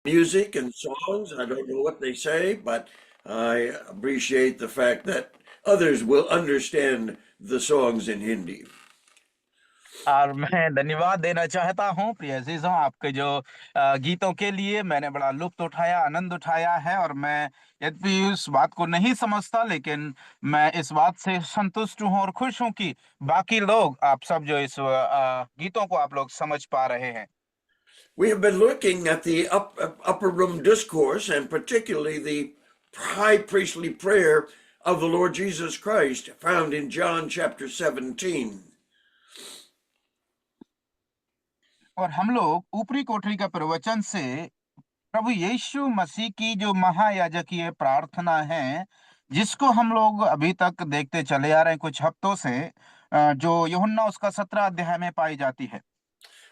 music and songs. I don't know what they say, but I appreciate the fact that others will understand the songs in Hindi. और मैं धन्यवाद देना चाहता हूँ प्रिय अजीजों, आपके जो गीतों के लिए मैंने बड़ा लुत्फ उठाया, आनंद उठाया है। और मैं यद्यपि उस बात को नहीं समझता, लेकिन मैं इस बात से संतुष्ट हूँ और खुश हूँ कि बाकी लोग, आप सब जो इस गीतों को आप लोग समझ पा रहे हैं। We have been looking at the upper room discourse and particularly the high priestly prayer of the Lord Jesus Christ found in John chapter 17. और हम लोग ऊपरी कोठरी का प्रवचन से प्रभु यीशु मसीह की जो महायाजकीय प्रार्थना है, जिसको हम लोग अभी तक देखते चले आ रहे हैं कुछ हफ्तों से, जो यूहन्ना उसका 17 अध्याय में पाई जाती है।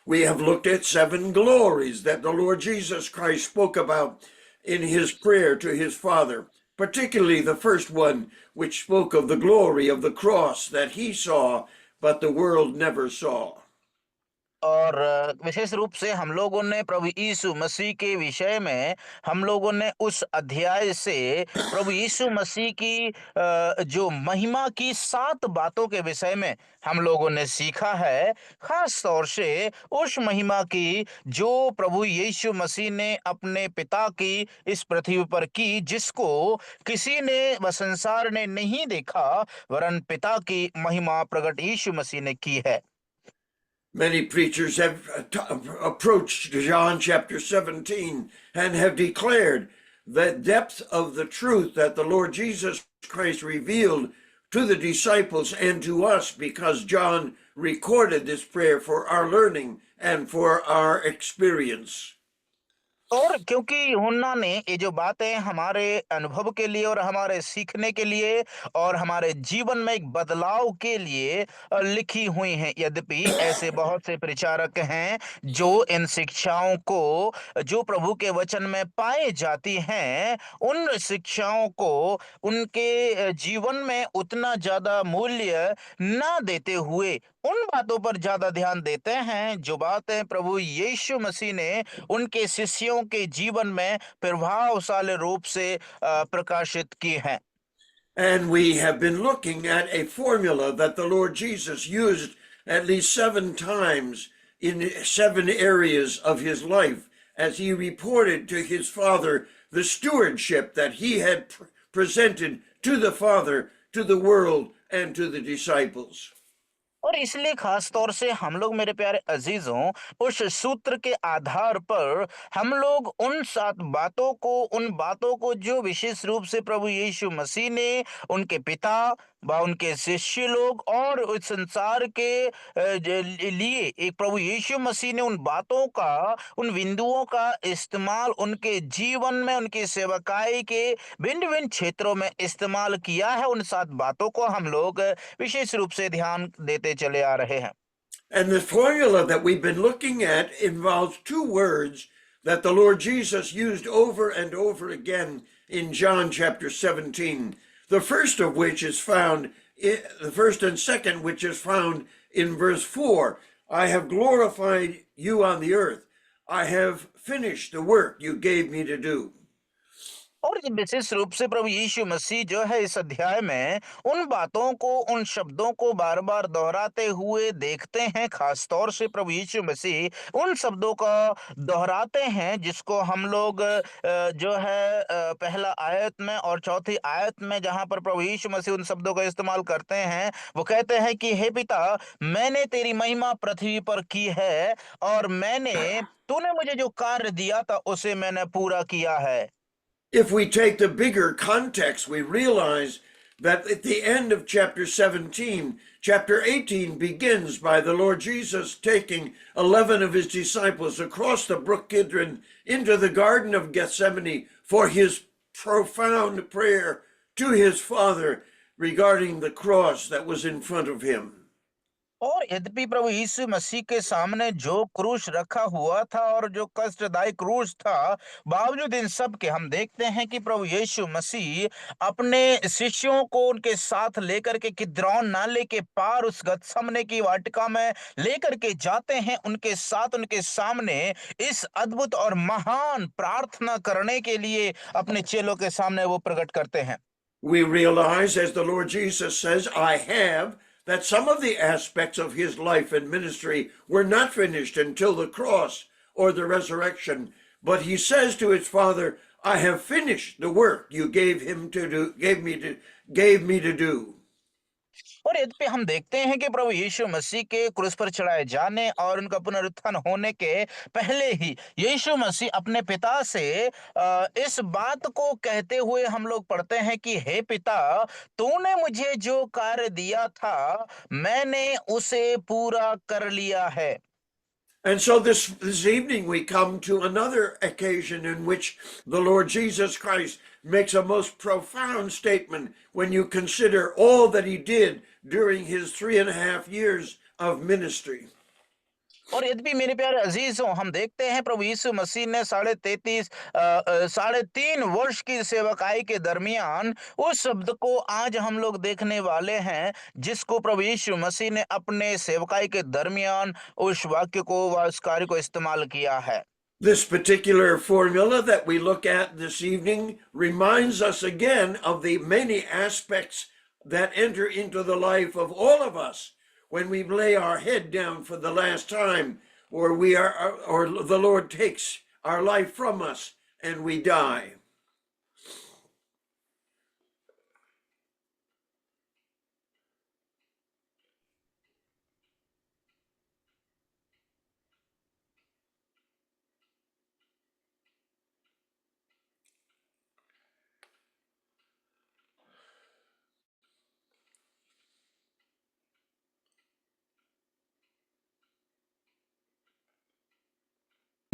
We have looked at 7 glories that the Lord Jesus Christ spoke about in his prayer to his Father, particularly the first one, which spoke of the glory of the cross that he saw, but the world never saw. और विशेष रूप से हम लोगों ने प्रभु यीशु मसीह के विषय में, हम लोगों ने उस अध्याय से प्रभु यीशु मसीह की जो महिमा की 7 बातों के विषय में हम लोगों ने सीखा है। खास तौर से उस महिमा की जो प्रभु यीशु मसीह ने अपने पिता की इस पृथ्वी पर की, जिसको किसी ने व संसार ने नहीं देखा, वरन पिता की महिमा प्रकट यीशु मसीह ने की है। Many preachers have approached John chapter 17 and have declared the depth of the truth that the Lord Jesus Christ revealed to the disciples and to us, because John recorded this prayer for our learning and for our experience. और क्योंकि यूहन्ना ने ये जो बातें हमारे अनुभव के लिए और हमारे सीखने के लिए और हमारे जीवन में एक बदलाव के लिए लिखी हुई हैं। यद्यपि ऐसे बहुत से प्रचारक हैं जो इन शिक्षाओं को, जो प्रभु के वचन में पाए जाती हैं, उन शिक्षाओं को उनके जीवन में उतना ज्यादा मूल्य ना देते हुए उन बातों पर ज्यादा ध्यान देते हैं जो बातें प्रभु यीशु मसीह ने उनके शिष्यों के जीवन में प्रभावशाली रूप से प्रकाशित की है। And we have been looking at a formula that the Lord Jesus used at least 7 times in 7 areas of his life as he reported to his Father the stewardship that he had presented to the Father, to the world, and to the disciples. और इसलिए खास तौर से हम लोग, मेरे प्यारे अजीजों, उस सूत्र के आधार पर हम लोग उन 7 बातों को जो विशेष रूप से प्रभु यीशु मसीह ने उनके पिता व उनके शिष्य लोग और उस संसार के लिए एक प्रभु यीशु मसीह ने उन बातों का, उन बिंदुओं का इस्तेमाल उनके जीवन में, उनकी सेवकाई के भिन्न भिन्न क्षेत्रों में इस्तेमाल किया है, उन 7 बातों को हम लोग विशेष रूप से ध्यान देते चले आ रहे हैं। And the formula that we've been looking at involves 2 words that the Lord Jesus used over and over again in John chapter 17. The first of which is found, the first and second, which is found in verse 4. I have glorified you on the earth. I have finished the work you gave me to do. और ये विशेष रूप से प्रभु यीशु मसीह जो है इस अध्याय में उन बातों को, उन शब्दों को बार बार दोहराते हुए देखते हैं। खास तौर से प्रभु यीशु मसीह उन शब्दों का दोहराते हैं जिसको हम लोग जो है पहला आयत में और चौथी आयत में, जहां पर प्रभु यीशु मसीह उन शब्दों का इस्तेमाल करते हैं, वो कहते हैं कि हे पिता, मैंने तेरी महिमा पृथ्वी पर की है और तूने मुझे जो कार्य दिया था उसे मैंने पूरा किया है। If we take the bigger context, we realize that at the end of chapter 17, chapter 18 begins by the Lord Jesus taking 11 of his disciples across the brook Kidron into the Garden of Gethsemane for his profound prayer to his Father regarding the cross that was in front of him. और यद्यपि प्रभु यीशु मसीह के सामने जो क्रूस रखा हुआ था और जो कष्टदायक क्रूस था, बावजूद इन सब के हम देखते हैं कि प्रभु यीशु मसीह अपने शिष्यों को उनके साथ लेकर के किद्रौन नाले के पार उस गतसमने की वाटिका में लेकर के जाते हैं, उनके साथ उनके सामने इस अद्भुत और महान प्रार्थना करने के लिए अपने चेलों के सामने वो प्रकट करते हैं। We realize, as the Lord Jesus says, I have, that some of the aspects of his life and ministry were not finished until the cross or the resurrection. But he says to his Father, I have finished the work you gave me to do. और यद्यपि हम देखते हैं कि प्रभु यीशु मसीह के क्रूस पर चढ़ाए जाने और उनका पुनरुत्थान होने के पहले ही यीशु मसीह अपने पिता से इस बात को कहते हुए हम लोग पढ़ते हैं कि हे पिता, तूने मुझे जो कार्य दिया था मैंने उसे पूरा कर लिया है। And so this evening we come to another occasion in which the Lord Jesus Christ makes a most profound statement when you consider all that he did during his 3.5 years of ministry. और यद्यपि मेरे प्यारे अजीजों, हम देखते हैं प्रभु यीशु मसीह ने 3.5 वर्ष की सेवकाई के दरमियान उस शब्द को आज हम लोग देखने वाले हैं, जिसको प्रभु यीशु मसीह ने अपने सेवकाई के दरमियान उस वाक्य को व उस कार्य को इस्तेमाल किया है। This particular formula that we look at this evening reminds us again of the many aspects that enter into the life of all of us when we lay our head down for the last time, or the Lord takes our life from us and we die.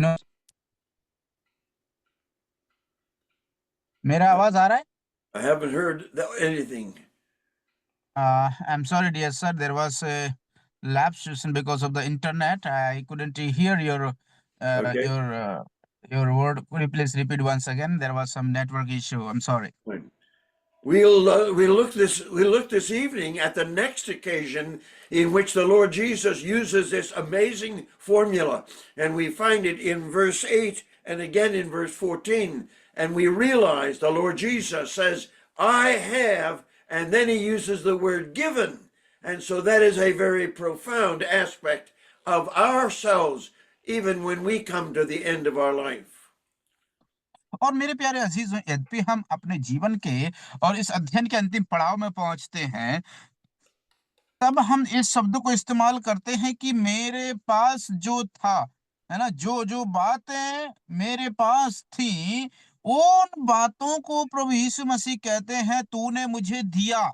No, मेरा आवाज आ रहा है? I haven't heard anything. I'm sorry, dear sir. There was a lapse because of the internet. I couldn't hear Okay. your word. Could you please repeat once again? There was some network issue. I'm sorry. Fine. We'll look this evening at the next occasion in which the Lord Jesus uses this amazing formula, and we find it in verse 8 and again in verse 14. And we realize the Lord Jesus says, I have, and then he uses the word given. And so that is a very profound aspect of ourselves, even when we come to the end of our life. और मेरे प्यारे अजीजों, यद्यपि हम अपने जीवन के और इस अध्ययन के अंतिम पड़ाव में पहुंचते हैं, तब हम इस शब्द को इस्तेमाल करते हैं कि मेरे पास जो था, है ना, जो जो बातें मेरे पास थी, उन बातों को प्रभु यीशु मसीह कहते हैं तूने मुझे दिया,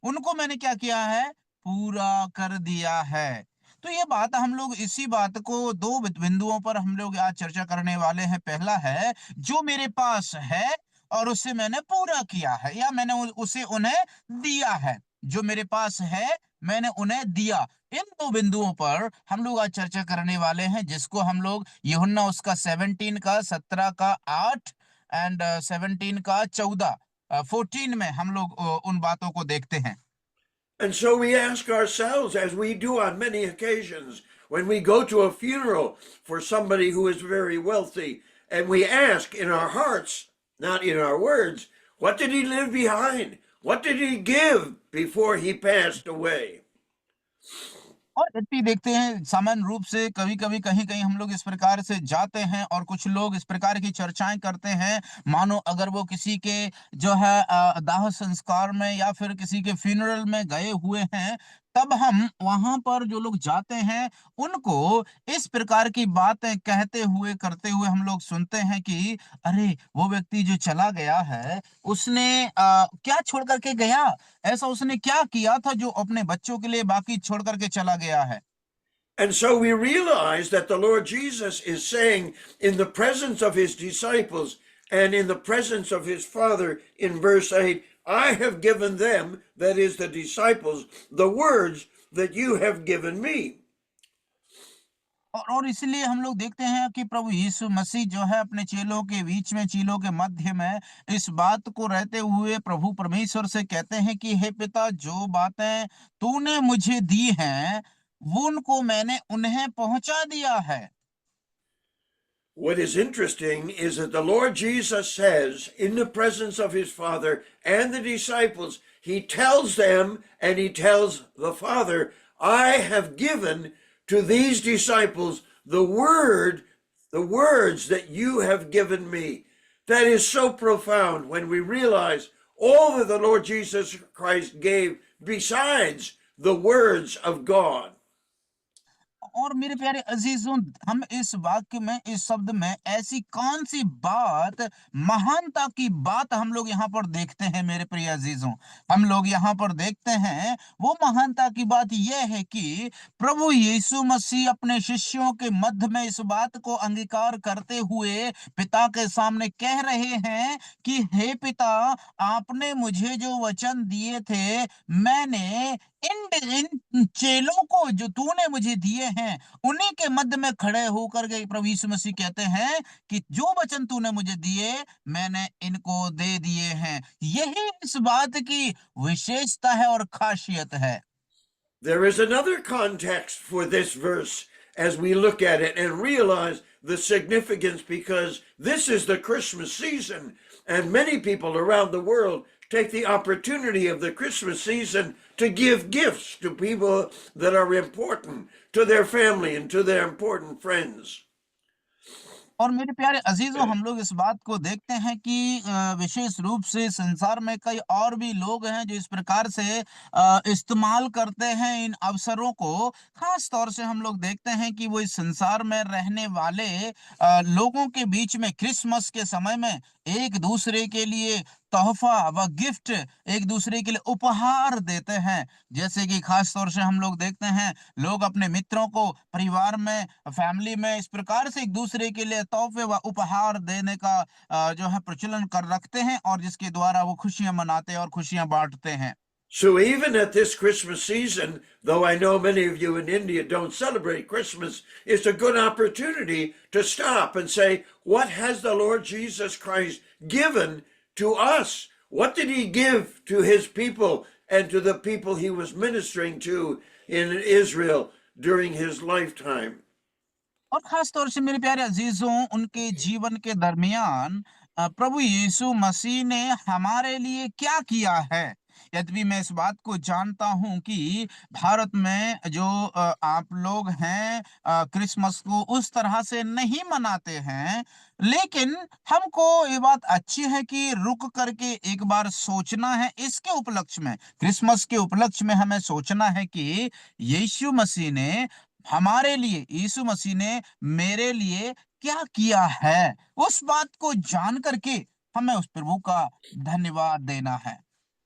उनको मैंने क्या किया है, पूरा कर दिया है। तो ये बात हम लोग इसी बात को दो बिंदुओं पर हम लोग आज चर्चा करने वाले हैं। पहला है जो मेरे पास है और उसे मैंने पूरा किया है, या मैंने उसे उन्हें दिया है। जो मेरे पास है मैंने उन्हें दिया। इन दो बिंदुओं पर हम लोग आज चर्चा करने वाले हैं, जिसको हम लोग यूहन्ना उसका 17 का 17 का 8 एंड 17 का 14 14 में हम लोग उन बातों को देखते हैं। And so we ask ourselves, as we do on many occasions, when we go to a funeral for somebody who is very wealthy, and we ask in our hearts, not in our words, what did he leave behind? What did he give before he passed away? और यद्यपि देखते हैं सामान्य रूप से कभी कभी कहीं कहीं हम लोग इस प्रकार से जाते हैं और कुछ लोग इस प्रकार की चर्चाएं करते हैं, मानो अगर वो किसी के जो है दाह संस्कार में या फिर किसी के फ्यूनरल में गए हुए हैं, तब हम वहां पर जो लोग जाते हैं उनको इस प्रकार की बातें कहते हुए करते हुए हम लोग सुनते हैं कि अरे वो व्यक्ति जो चला गया है उसने क्या छोड़ करके गया, ऐसा उसने क्या किया था जो अपने बच्चों के लिए बाकी छोड़ करके चला गया है। And so we realize that the Lord Jesus is saying, in the presence of his disciples and in the presence of his Father, in verse 8, I have given them, that is the disciples, the words that you have given me. और इसलिए हम लोग देखते हैं कि प्रभु यीशु मसीह जो है अपने चेलों के बीच में, चेलों के मध्य में इस बात को रहते हुए प्रभु परमेश्वर से कहते हैं कि हे पिता, जो बातें तूने मुझे दी हैं वो उनको मैंने उन्हें पहुंचा दिया है। What is interesting is that the Lord Jesus says, in the presence of his Father and the disciples, he tells them and he tells the Father, I have given to these disciples the words that you have given me. That is so profound when we realize all that the Lord Jesus Christ gave besides the words of God. और मेरे प्यारे अजीजों, हम इस वाक्य में, इस शब्द में ऐसी कौन सी बात, महानता की बात हम लोग यहाँ पर देखते हैं मेरे प्रिय अजीजों? हम लोग यहाँ पर देखते हैं वो महानता की बात यह है कि प्रभु यीशु मसीह अपने शिष्यों के मध्य में इस बात को अंगीकार करते हुए पिता के सामने कह रहे हैं कि हे पिता, आपने मुझे जो वचन दिए थे, मैंने इन चेलों को जो तूने मुझे दिए हैं उन्हीं के मध्य में खड़े होकर के प्रभु यीशु मसीह कहते हैं कि जो वचन तूने मुझे दिए मैंने इनको दे दिए हैं। यही इस बात की विशेषता है और खासियत है। There is another context for this verse as we look at it and realize the significance, because this is the Christmas season and many people around the world take the opportunity of the Christmas season to give gifts to people that are important to their family and to their important friends. और मेरे प्यारे अजीजों, हम लोग इस बात को देखते हैं कि विशेष रूप से संसार में कई और भी लोग हैं जो इस प्रकार से इस्तेमाल करते हैं इन अवसरों को। खास तौर से हम लोग देखते हैं कि वो इस संसार में रहने वाले लोगों के बीच में क्रिसमस के समय में एक दूसरे के लिए तोहफा व गिफ्ट, एक दूसरे के लिए उपहार देते हैं। जैसे कि खास तौर से हम लोग देखते हैं लोग अपने मित्रों को परिवार में, फैमिली में इस प्रकार से एक दूसरे के लिए तोहफे व उपहार देने का जो है प्रचलन कर रखते हैं, और जिसके द्वारा वो खुशियां मनाते हैं और खुशियां बांटते हैं। So even at this Christmas season, though I know many of you in India don't celebrate Christmas, it's a good opportunity to stop and say, what has the Lord Jesus Christ given to us? What did he give to his people and to the people he was ministering to in Israel during his lifetime? और खास तौर से मेरे प्यारे अजीजों, उनके जीवन के दरमियान प्रभु यीशु मसीह ने हमारे लिए क्या किया है। यद्यपि मैं इस बात को जानता हूं कि भारत में जो आप लोग हैं क्रिसमस को उस तरह से नहीं मनाते हैं, लेकिन हमको ये बात अच्छी है कि रुक करके एक बार सोचना है इसके उपलक्ष्य में, क्रिसमस के उपलक्ष्य में हमें सोचना है कि यीशु मसीह ने हमारे लिए, यीशु मसीह ने मेरे लिए क्या किया है। उस बात को जान करके हमें उस प्रभु का धन्यवाद देना है।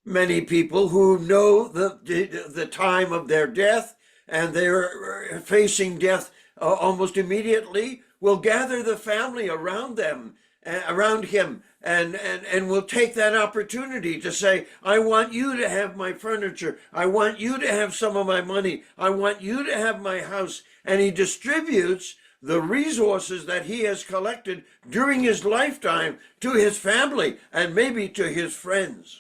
Many people who know the time of their death and they're facing death almost immediately will gather the family around them, around him, and will take that opportunity to say, I want you to have my furniture. I want you to have some of my money. I want you to have my house. And he distributes the resources that he has collected during his lifetime to his family and maybe to his friends.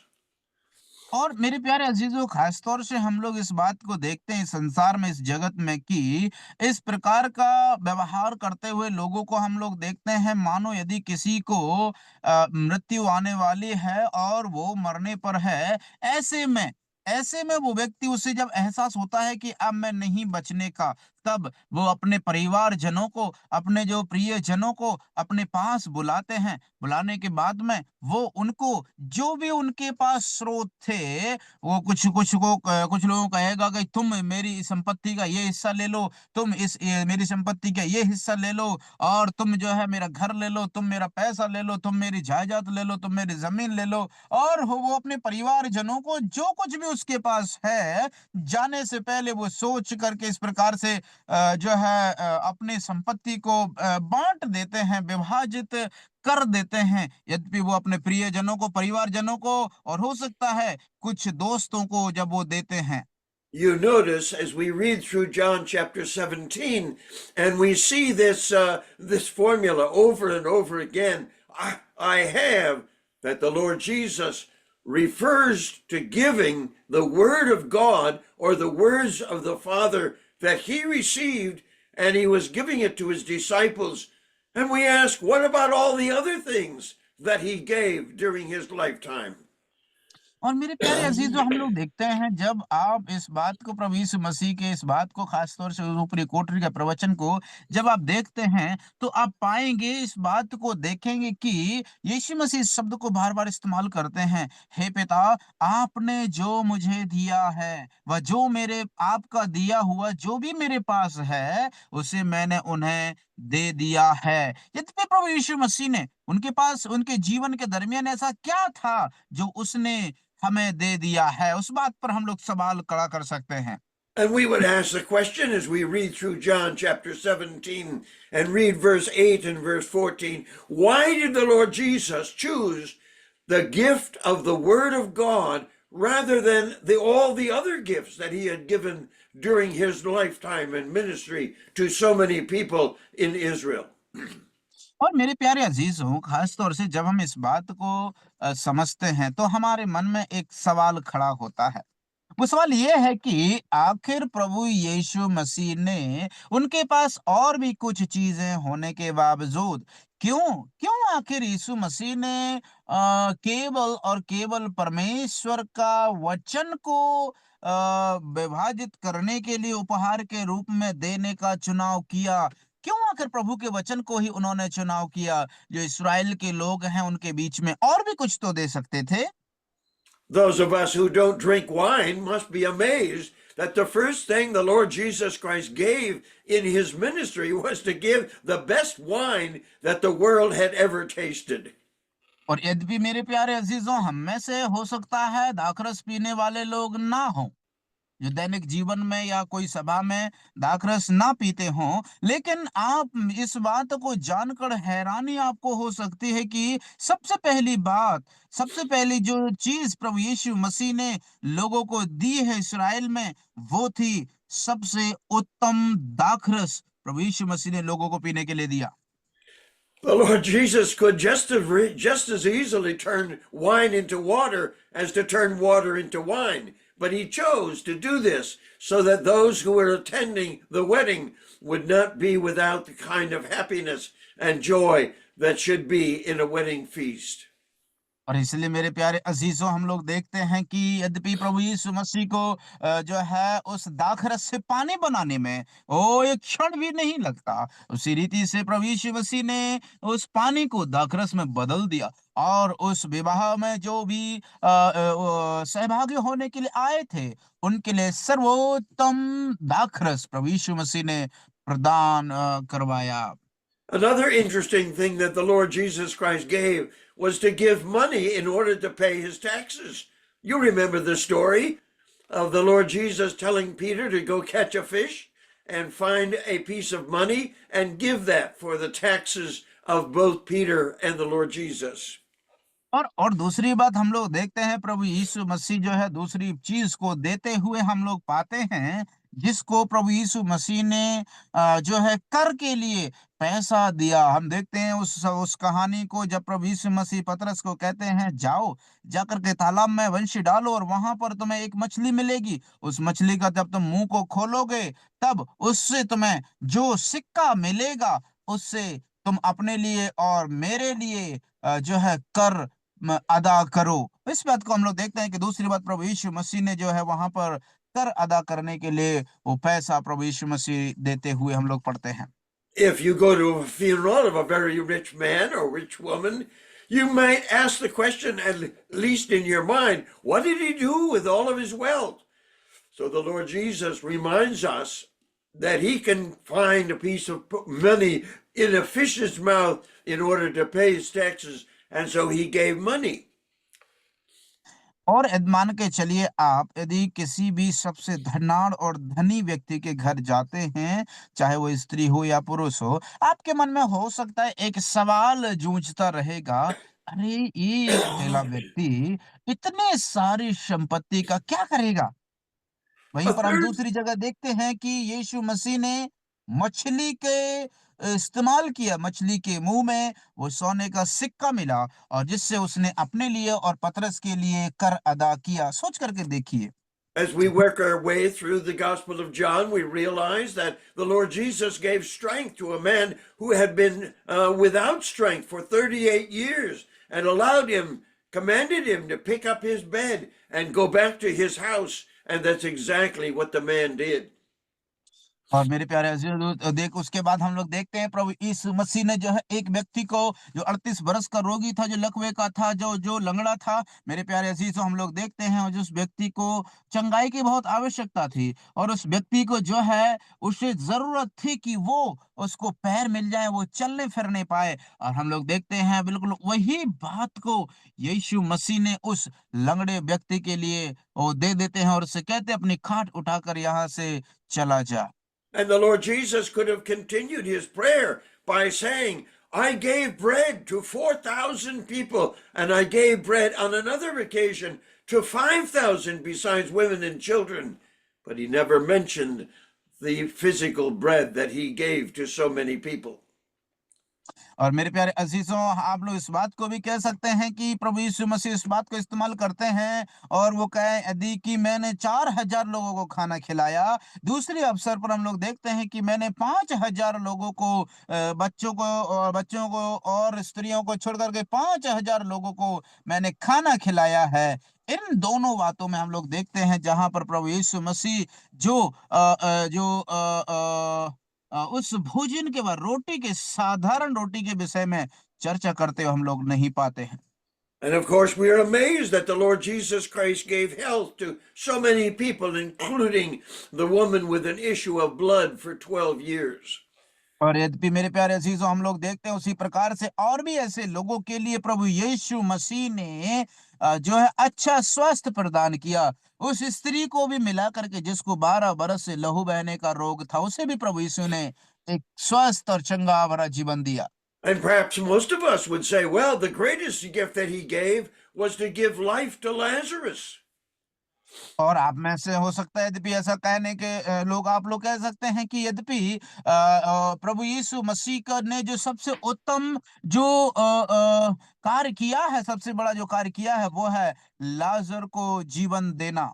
और मेरे प्यारे अजीजों, खास तौर से हम लोग इस बात को देखते हैं संसार में, इस जगत में, कि इस प्रकार का व्यवहार करते हुए लोगों को हम लोग देखते हैं मानो यदि किसी को मृत्यु आने वाली है और वो मरने पर है, ऐसे में वो व्यक्ति, उसे जब एहसास होता है कि अब मैं नहीं बचने का, तब वो अपने परिवार जनों को, अपने जो प्रिय जनों को अपने पास बुलाते हैं। बुलाने के बाद में वो उनको जो भी उनके पास स्रोत थे, वो कुछ कुछ को कुछ लोगों को कहेगा कि तुम मेरी संपत्ति का ये हिस्सा ले लो, तुम मेरी संपत्ति का ये हिस्सा ले लो, और तुम जो है मेरा घर ले लो, तुम मेरा पैसा ले लो, तुम मेरी जायदाद ले लो, तुम मेरी जमीन ले लो। और वो अपने परिवार जनों को जो कुछ भी उसके पास है, जाने से पहले वो सोच करके इस प्रकार से जो है अपनी संपत्ति को बांट देते हैं, विभाजित कर देते हैं। यद्यपि वो अपने प्रियजनों को, परिवारजनों को, और हो सकता है कुछ दोस्तों को जब वो देते हैं। You notice as we read through John chapter 17, and we see this formula over and over again. I have, that the Lord Jesus refers to giving the word of God or the words of the Father that he received, and he was giving it to his disciples. And we ask, what about all the other things that he gave during his lifetime? और मेरे प्यारे अजीजों, हम लोग देखते हैं जब आप इस बात को, प्रभु यीशु मसीह के इस बात को, खास तौर से ऊपरी कोठरी के प्रवचन को जब आप देखते हैं, तो आप पाएंगे, इस बात को देखेंगे कि यीशु मसीह इस शब्द को बार बार इस्तेमाल करते हैं। हे पिता, आपने जो मुझे दिया है, वह जो मेरे आपका दिया हुआ जो भी मेरे पास है, उसे मैंने उन्हें दे दिया है। यद्यपि प्रभु यीशु मसीह ने, उनके पास उनके जीवन के दरमियान ऐसा क्या था जो उसने हमें दे दिया है, उस बात पर हम लोग सवाल खड़ा कर सकते हैं। And we would ask the question as we read through John chapter 17 and read verse 8 and verse 14, why did the Lord Jesus choose the gift of the Word of God rather than all the other gifts that he had given during his lifetime and ministry to so many people in Israel? और मेरे प्यारे अजीजों, खास तौर से जब हम इस बात को समझते हैं, तो हमारे मन में एक सवाल खड़ा होता है। वो सवाल ये है कि आखिर प्रभु यीशु मसीह ने, उनके पास और भी कुछ चीजें होने के बावजूद, क्यों क्यों आखिर यीशु मसीह ने केवल और केवल परमेश्वर का वचन को विभाजित करने के लिए उपहार के रूप में देने का चुनाव किया? क्यों आखिर प्रभु के वचन को ही उन्होंने चुनाव किया? जो इस्राएल के लोग हैं, उनके बीच में और भी कुछ तो दे सकते थे। Those of us who don't drink wine must be amazed that the first thing the Lord Jesus Christ gave in his ministry was to give the best wine that the world had ever tasted. और यद्यपि मेरे प्यारे अजीजों, हम में से हो सकता है दाखरस पीने वाले लोग ना हो, जो दैनिक जीवन में या कोई सभा में दाखरस ना पीते हों, लेकिन आप इस बात को जानकर हैरानी आपको हो सकती है कि सबसे पहली बात, सबसे पहली जो चीज प्रभु यीशु मसीह ने लोगों को दी है इस्राएल में, वो थी सबसे उत्तम दाखरस। प्रभु यीशु मसीह ने लोगों को पीने के लिए दिया। The Lord Jesus could just as easily turn wine into water as to turn water into wine. But he chose to do this so that those who were attending the wedding would not be without the kind of happiness and joy that should be in a wedding feast. और इसलिए मेरे प्यारे अजीजों, हम लोग देखते हैं कि यद्यपि प्रभु यीशु मसीह को जो है उस दाखरस से पानी बनाने में वो एक क्षण भी नहीं लगता, उसी रीति से प्रभु यीशु मसीह ने उस पानी को दाखरस में बदल दिया, और उस विवाह में जो भी सहभागी होने के लिए आए थे, उनके लिए सर्वोत्तम दाखरस प्रभु यीशु मसीह ने प्रदान करवाया। Another interesting thing that the Lord Jesus Christ gave was to give money in order to pay his taxes. You remember the story of the Lord Jesus telling Peter to go catch a fish and find a piece of money and give that for the taxes of both Peter and the Lord Jesus. और दूसरी बात हम लोग देखते हैं, प्रभु यीशु मसीह जो है दूसरी चीज को देते हुए हम लोग पाते हैं, जिसको प्रभु यीशु मसीह ने जो है कर के लिए पैसा दिया। हम देखते हैं उस कहानी को, जब प्रभु यीशु मसीह पतरस को कहते हैं, जाओ, जाकर के तालाब में वंशी डालो और वहां पर तुम्हें एक मछली मिलेगी। उस मछली का जब तुम मुंह को खोलोगे, तब उससे तुम्हें जो सिक्का मिलेगा, उससे तुम अपने लिए और मेरे लिए जो है कर अदा करो। इस बात को हम लोग देखते हैं कि दूसरी बात, प्रभु यीशु मसीह ने जो है वहां पर कर अदा करने के लिए वो पैसा प्रभु यीशु मसीह देते हुए हम लोग पढ़ते हैं। If you go to a funeral of a very rich man or rich woman, you might ask the question, at least in your mind, what did he do with all of his wealth? So the Lord Jesus reminds us that he can find a piece of money in a fish's mouth in order to pay his taxes, and so he gave money. और मान के चलिए, आप यदि किसी भी सबसे धनाढ़ और धनी व्यक्ति के घर जाते हैं, चाहे वो स्त्री हो या पुरुष हो, आपके मन में हो सकता है एक सवाल जूझता रहेगा, अरे ये अकेला व्यक्ति इतने सारी संपत्ति का क्या करेगा? वहीं A पर हम third दूसरी जगह देखते हैं कि यीशु मसीह ने मछली के इस्तेमाल किया, मछली के मुंह में वो सोने का सिक्का मिला और जिससे उसने अपने लिए और पतरस के लिए कर अदा किया। सोच करके देखिए। As we work our way through the Gospel of John, we realize that the Lord Jesus gave strength to a man who had been without strength for 38 years and commanded him to pick up his bed and go back to his house. And that's exactly what the man did. और मेरे प्यारे अज़ीज़ देख उसके बाद हम लोग देखते हैं प्रभु यीशु मसीह ने जो है एक व्यक्ति को जो 38 बरस का रोगी था, जो लकवे का था, जो जो लंगड़ा था, मेरे प्यारे अज़ीज़ों हम लोग देखते हैं और उस व्यक्ति को चंगाई की बहुत आवश्यकता थी और उस व्यक्ति को जो है उसे ज़रूरत थी कि वो उसको पैर मिल जाए, वो चलने फिरने पाए और हम लोग देखते हैं बिल्कुल वही बात को यीशु मसीह ने उस लंगड़े व्यक्ति के लिए वो दे देते हैं और उससे कहते हैं अपनी खाट उठाकर यहाँ से चला जा। And the Lord Jesus could have continued his prayer by saying, I gave bread to 4,000 people, and I gave bread on another occasion to 5,000 besides women and children. But he never mentioned the physical bread that he gave to so many people. और मेरे प्यारे अजीजों, आप लोग इस बात को भी कह सकते हैं कि प्रभु यीशु मसीह इस बात को इस्तेमाल करते हैं और वो कहे यदि कि मैंने 4,000 लोगों को खाना खिलाया। दूसरे अवसर पर हम लोग देखते हैं कि मैंने 5,000 लोगों को बच्चों को और स्त्रियों को छोड़ करके 5,000 लोगों को मैंने खाना खिलाया है। इन दोनों बातों में हम लोग देखते हैं जहां पर प्रभु यीशु मसीह जो उस भोजन के बाद रोटी के साधारण रोटी के विषय में चर्चा करते हुए हम लोग नहीं पाते हैं। And of course, we are amazed that the Lord Jesus Christ gave health to so many people, including the woman with an issue of blood for 12 years. और यद्यपि मेरे प्यारे अजीजों हम लोग देखते हैं उसी प्रकार से और भी ऐसे लोगों के लिए प्रभु यीशु मसीह ने जो है अच्छा स्वास्थ्य प्रदान किया। उस स्त्री को भी मिला करके जिसको 12 बरस से लहू बहने का रोग था, उसे भी प्रभु यीशु ने एक स्वस्थ और चंगा भरा जीवन दिया। And perhaps most of us would say, well, the greatest gift that he gave was to give life to Lazarus. और आप में से हो सकता है यद्यपि ऐसा कहने के आप लोग कह सकते हैं कि यद्यपि प्रभु यीशु मसीह का ने जो सबसे उत्तम जो कार्य किया है, सबसे बड़ा जो कार्य किया है वो है लाजर को जीवन देना।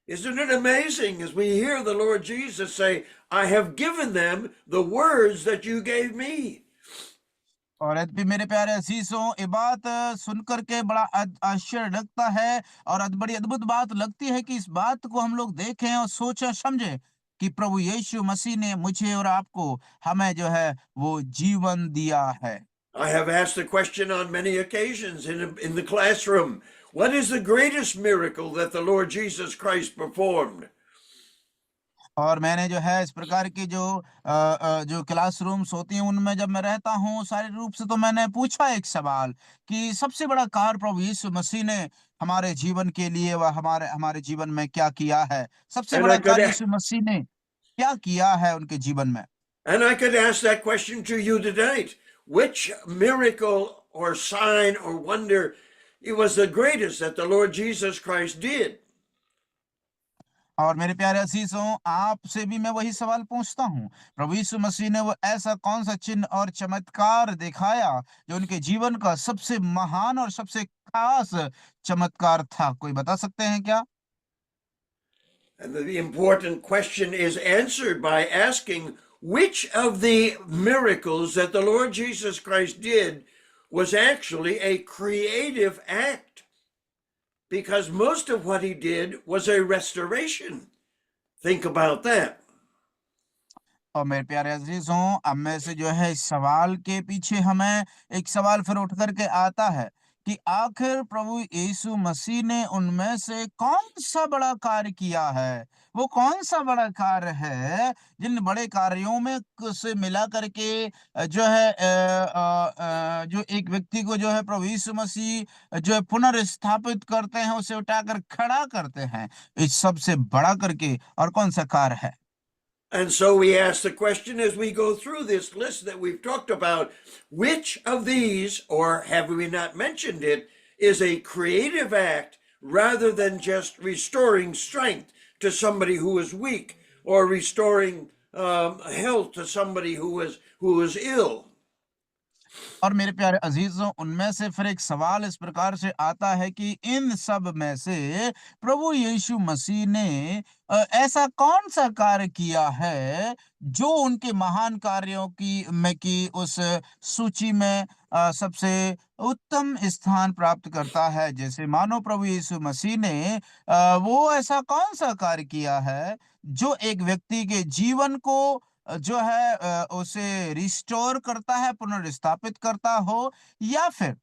Isn't it amazing as we hear the Lord Jesus say, I have given them the words that you gave me. और यद्यपि मेरे प्यारे अजीजों ये बात सुनकर के बड़ा आश्चर्य लगता है और बड़ी अद्भुत बात लगती है कि इस बात को हम लोग देखें और सोचें समझें कि प्रभु यीशु मसीह ने मुझे और आपको हमें जो है वो जीवन दिया है। I have asked the question on many occasions in the classroom, what is the greatest miracle that the Lord Jesus Christ performed? और मैंने जो है इस प्रकार की जो क्लासरूम्स होती हैं उनमें जब मैं रहता हूँ शारीरिक रूप से, तो मैंने पूछा एक सवाल कि सबसे बड़ा कार्य प्रभु यीशु मसीह ने हमारे जीवन के लिए व हमारे हमारे जीवन में क्या किया है, सबसे And बड़ा I could कार्य यीशु मसीह ने क्या किया है उनके जीवन में। and I could ask that question to you tonight. Which miracle or sign or wonder it was the greatest that the Lord Jesus Christ did? और मेरे प्यारे अजीजों, आपसे भी मैं वही सवाल पूछता हूँ, प्रभु यीशु मसीह ने वो ऐसा कौन सा चिन्ह और चमत्कार दिखाया जो उनके जीवन का सबसे महान और सबसे खास चमत्कार था? कोई बता सकते हैं क्या? And the important question is answered by asking which of the miracles that the Lord Jesus Christ did was actually a creative act, because most of what he did was a restoration. Think about that. और मेरे प्यारे अजीजों, अब में से जो है इस सवाल के पीछे हमें एक सवाल फिर उठ करके आता है कि आखिर प्रभु यीशु मसीह ने उनमें से कौन सा बड़ा कार्य किया है? वो कौन सा बड़ा कार्य है जिन बड़े कार्यों में से मिला करके जो है जो एक व्यक्ति को जो है प्रभु यीशु मसीह जो है पुनर्स्थापित करते हैं, उसे उठाकर खड़ा करते हैं, इस सबसे बड़ा करके और कौन सा कार्य है? And so we ask the question as we go through this list that we've talked about, which of these, or have we not mentioned it, is a creative act rather than just restoring strength to somebody who is weak, or restoring health to somebody who is ill. और मेरे प्यारे अजीजों, उनमें से फिर एक सवाल इस प्रकार से आता है कि इन सब में से प्रभु यीशु मसीह ने ऐसा कौन सा कार्य किया है जो उनके महान कार्यों की उस सूची में सबसे उत्तम स्थान प्राप्त करता है। जैसे मानो प्रभु यीशु मसीह ने वो ऐसा कौन सा कार्य किया है जो एक व्यक्ति के जीवन को जो है उसे रिस्टोर करता है, पुनर्स्थापित करता हो, या फिर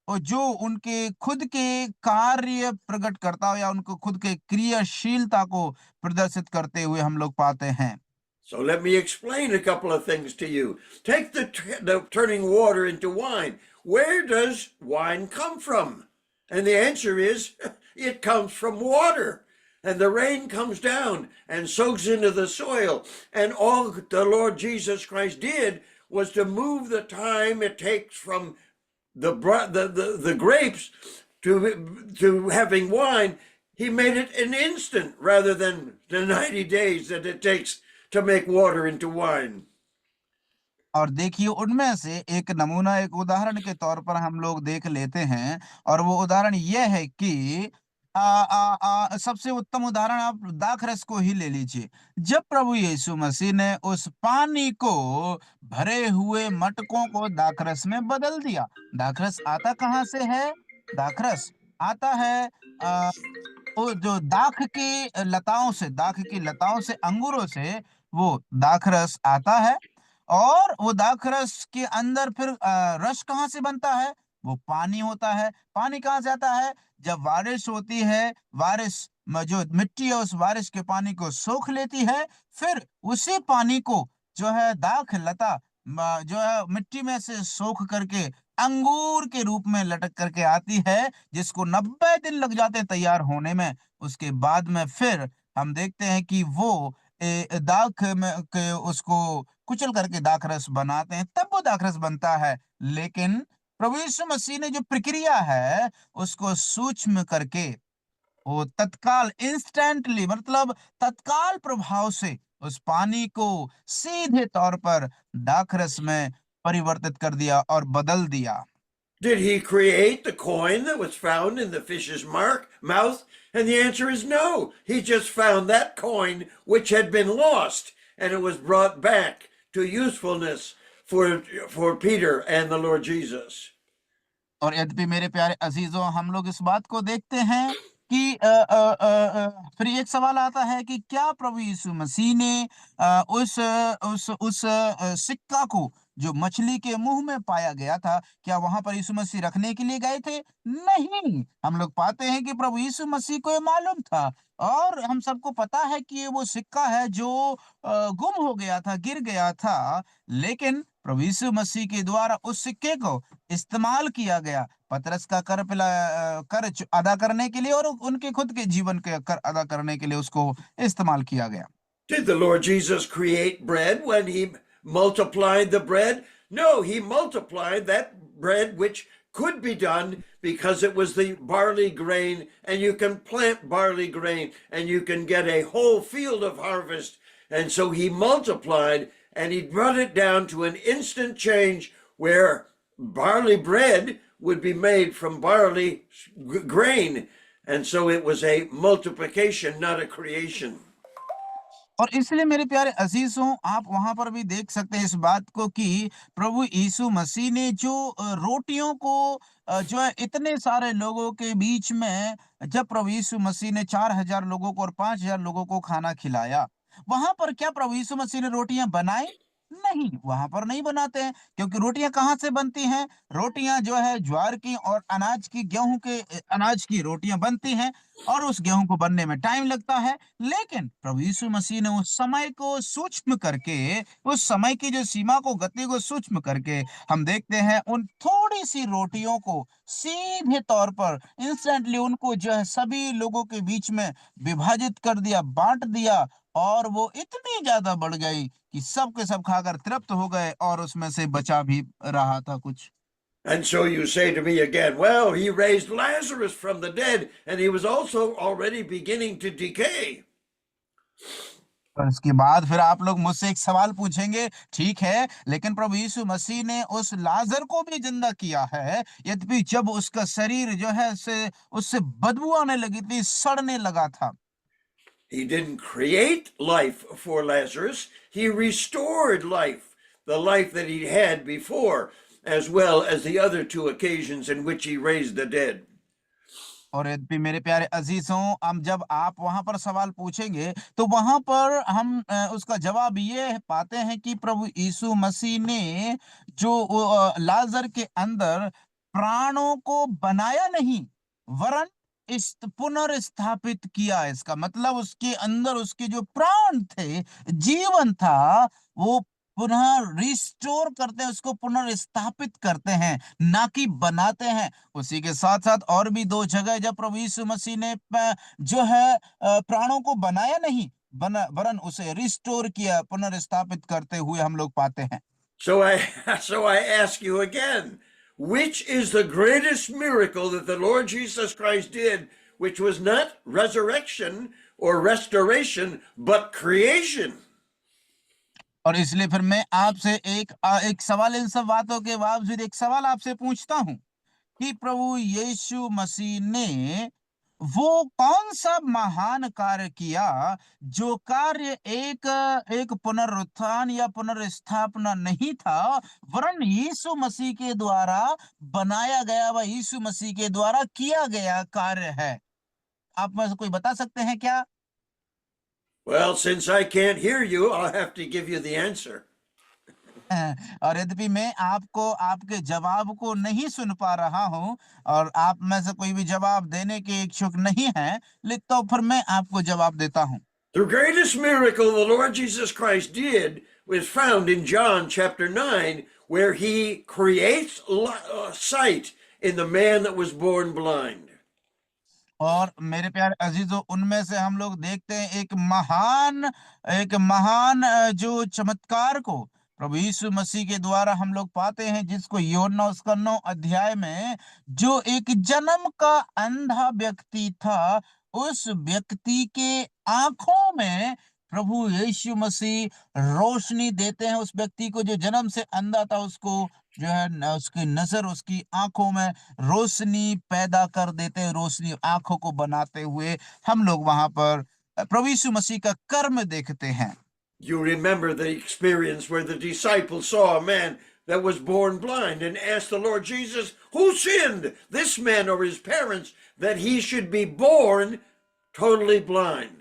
जो उनके खुद के कार्य प्रकट करता हो या उनको खुद के क्रियाशीलता को प्रदर्शित करते हुए हम लोग पाते हैं। So let me explain a couple of things to you. Take the turning water into wine. Where does wine come from? And the answer is, it comes from water. And the rain comes down and soaks into the soil. And all the Lord Jesus Christ did was to move the time it takes from the grapes to having wine. He made it an instant rather than the 90 days that it takes to make water into wine. और देखिए, उनमें से एक नमूना, एक उदाहरण के तौर पर हम लोग देख लेते हैं, और वो उदाहरण यह है कि सबसे उत्तम उदाहरण आप दाखरस को ही ले लीजिए। जब प्रभु यीशु मसीह ने उस पानी को भरे हुए मटकों को दाखरस में बदल दिया। दाखरस आता कहाँ से है? दाखरस आता है वो जो दाख की लताओं से, अंगूरों से वो दाखरस आता है। और वो दाखरस के अंदर फिर रस कहाँ से बनता है? वो पानी होता है। पानी कहाँ से आता है? जब बारिश होती है, जो मिट्टी है उस बारिश के पानी को सोख लेती है, फिर उसी पानी को जो है दाख लता जो है मिट्टी में से सोख करके अंगूर के रूप में लटक करके आती है, जिसको 90 दिन लग जाते हैं तैयार होने में। उसके बाद में फिर हम देखते हैं कि वो दाख में के उसको कुचल करके दाखरस बनाते हैं, तब वो दाखरस बनता है। लेकिन प्रभु यीशु मसीह ने जो प्रक्रिया है उसको सूक्ष्म करके वो तत्काल, इंस्टेंटली, मतलब तत्काल प्रभाव से उस पानी को सीधे तौर पर दाखरस में परिवर्तित कर दिया और बदल दिया। Did he create the coin that was found in the fish's mouth? And the answer is no. He just found that coin which had been lost, and it was brought back to usefulness for Peter and the Lord Jesus. और यद्यपि मेरे प्यारे अजीजों, हम लोग इस बात को देखते हैं कि फिर एक सवाल आता है कि क्या प्रभु यीशु मसीह ने उस सिक्का को जो मछली के मुंह में पाया गया था, क्या वहां पर यीशु मसीह रखने के लिए गए थे? नहीं। हम लोग पाते हैं कि प्रभु यीशु मसीह को ये मालूम था, और हम सबको पता है कि ये वो सिक्का है जो गुम हो गया था, गिर गया था। लेकिन प्रभु यीशु मसीह के द्वारा उस सिक्के को इस्तेमाल किया गया पतरस का कर अदा करने के लिए, और उनके खुद के जीवन के कर अदा करने के लिए उसको इस्तेमाल किया गया। Did the Lord Jesus create bread when he multiplied the bread? No, he multiplied that bread which could be done because it was the barley grain, and you can plant barley grain and you can get a whole field of harvest. And so he multiplied, and he brought it down to an instant change where barley bread would be made from barley grain. And so it was a multiplication, not a creation. और इसलिए मेरे प्यारे अजीजों, आप वहां पर भी देख सकते हैं इस बात को कि प्रभु यीशु मसीह ने जो रोटियों को जो है इतने सारे लोगों के बीच में, जब प्रभु यीशु मसीह ने 4000 लोगों को और 5000 लोगों को खाना खिलाया, वहां पर क्या प्रभु यीशु मसीह ने रोटियां बनाई? नहीं, वहां पर नहीं बनाते हैं, क्योंकि रोटियां कहाँ से बनती हैं? रोटियां जो है ज्वार की और गेहूं के अनाज की रोटियां बनती हैं, और उस गेहूं को बनने में टाइम लगता है। लेकिन प्रभु यीशु मसीह ने उस समय को सूक्ष्म करके, उस समय की जो सीमा को, गति को सूक्ष्म करके, हम देखते हैं उन थोड़ी सी रोटियों को सीधे तौर पर इंस्टेंटली उनको जो है सभी लोगों के बीच में विभाजित कर दिया, बांट दिया, और वो इतनी ज्यादा बढ़ गई कि सब के सब खाकर तृप्त हो गए, और उसमें से बचा भी रहा था कुछ। And so you say to me again, well, he raised Lazarus from the dead, and he was also already beginning to decay. और इसके बाद फिर आप लोग मुझसे एक सवाल पूछेंगे, ठीक है, लेकिन प्रभु यीशु मसीह ने उस लाजर को भी जिंदा किया है, यद्यपि जब उसका शरीर जो है उससे बदबू आने लगी थी, सड़ने लगा था। He didn't create life for Lazarus. He restored life, the life that he had before, as well as the other two occasions in which he raised the dead. और यद्यपि मेरे प्यारे अजीजों, हम जब आप वहां पर सवाल पूछेंगे तो वहां पर हम उसका जवाब ये पाते हैं कि प्रभु यीशु मसीह ने जो लाजर के अंदर प्राणों को बनाया नहीं, वरन इस पुनर्स्थापित किया। इसका मतलब उसके अंदर उसके जो प्राण थे, जीवन था, वो पुनः रिस्टोर करते हैं, उसको पुनर्स्थापित करते हैं, ना कि बनाते हैं। उसी के साथ साथ और भी दो जगह जब प्रभु यीशु मसीह ने जो है प्राणों को बनाया नहीं, वरन उसे रिस्टोर किया, पुनर्स्थापित करते हुए हम लोग पाते हैं। So I so I ask you again, which is the greatest miracle that the Lord Jesus Christ did, which was not resurrection or restoration, but creation? और इसलिए फिर मैं आपसे एक सवाल, इन सब बातों के बावजूद एक सवाल आपसे पूछता हूं कि प्रभु यीशु मसीह ने वो कौन सा महान कार्य किया, जो कार्य एक पुनरुत्थान या पुनर्स्थापना नहीं था, वरन यीशु मसीह के द्वारा बनाया गया व यीशु मसीह के द्वारा किया गया कार्य है। आप में से कोई बता सकते हैं क्या? Well, since I can't hear you, I'll have to give you the answer. और यद्यपि मैं आपको आपके जवाब को नहीं सुन पा रहा हूं और आप में से कोई भी जवाब देने के इच्छुक नहीं है, लेकिन तो फिर मैं आपको जवाब देता हूं। The greatest miracle the Lord Jesus Christ did was found in John chapter 9, where he creates sight in the man that was born blind. और मेरे प्यारे अजीजों, उनमें से हम लोग देखते हैं एक महान जो चमत्कार को प्रभु यीशु मसीह के द्वारा हम लोग पाते हैं, जिसको यूहन्ना उसका 9 अध्याय में, जो एक जन्म का अंधा व्यक्ति था, उस व्यक्ति के आंखों में प्रभु यीशु मसीह रोशनी देते हैं। उस व्यक्ति को जो जन्म से अंधा था, उसको जो है उसकी नजर, उसकी आंखों में रोशनी पैदा कर देते हैं, रोशनी आंखों को बनाते हुए हम लोग वहां पर प्रभु यीशु मसीह का कर्म देखते हैं। You remember the experience where the disciples saw a man that was born blind and asked the Lord Jesus, who sinned, this man or his parents, that he should be born totally blind?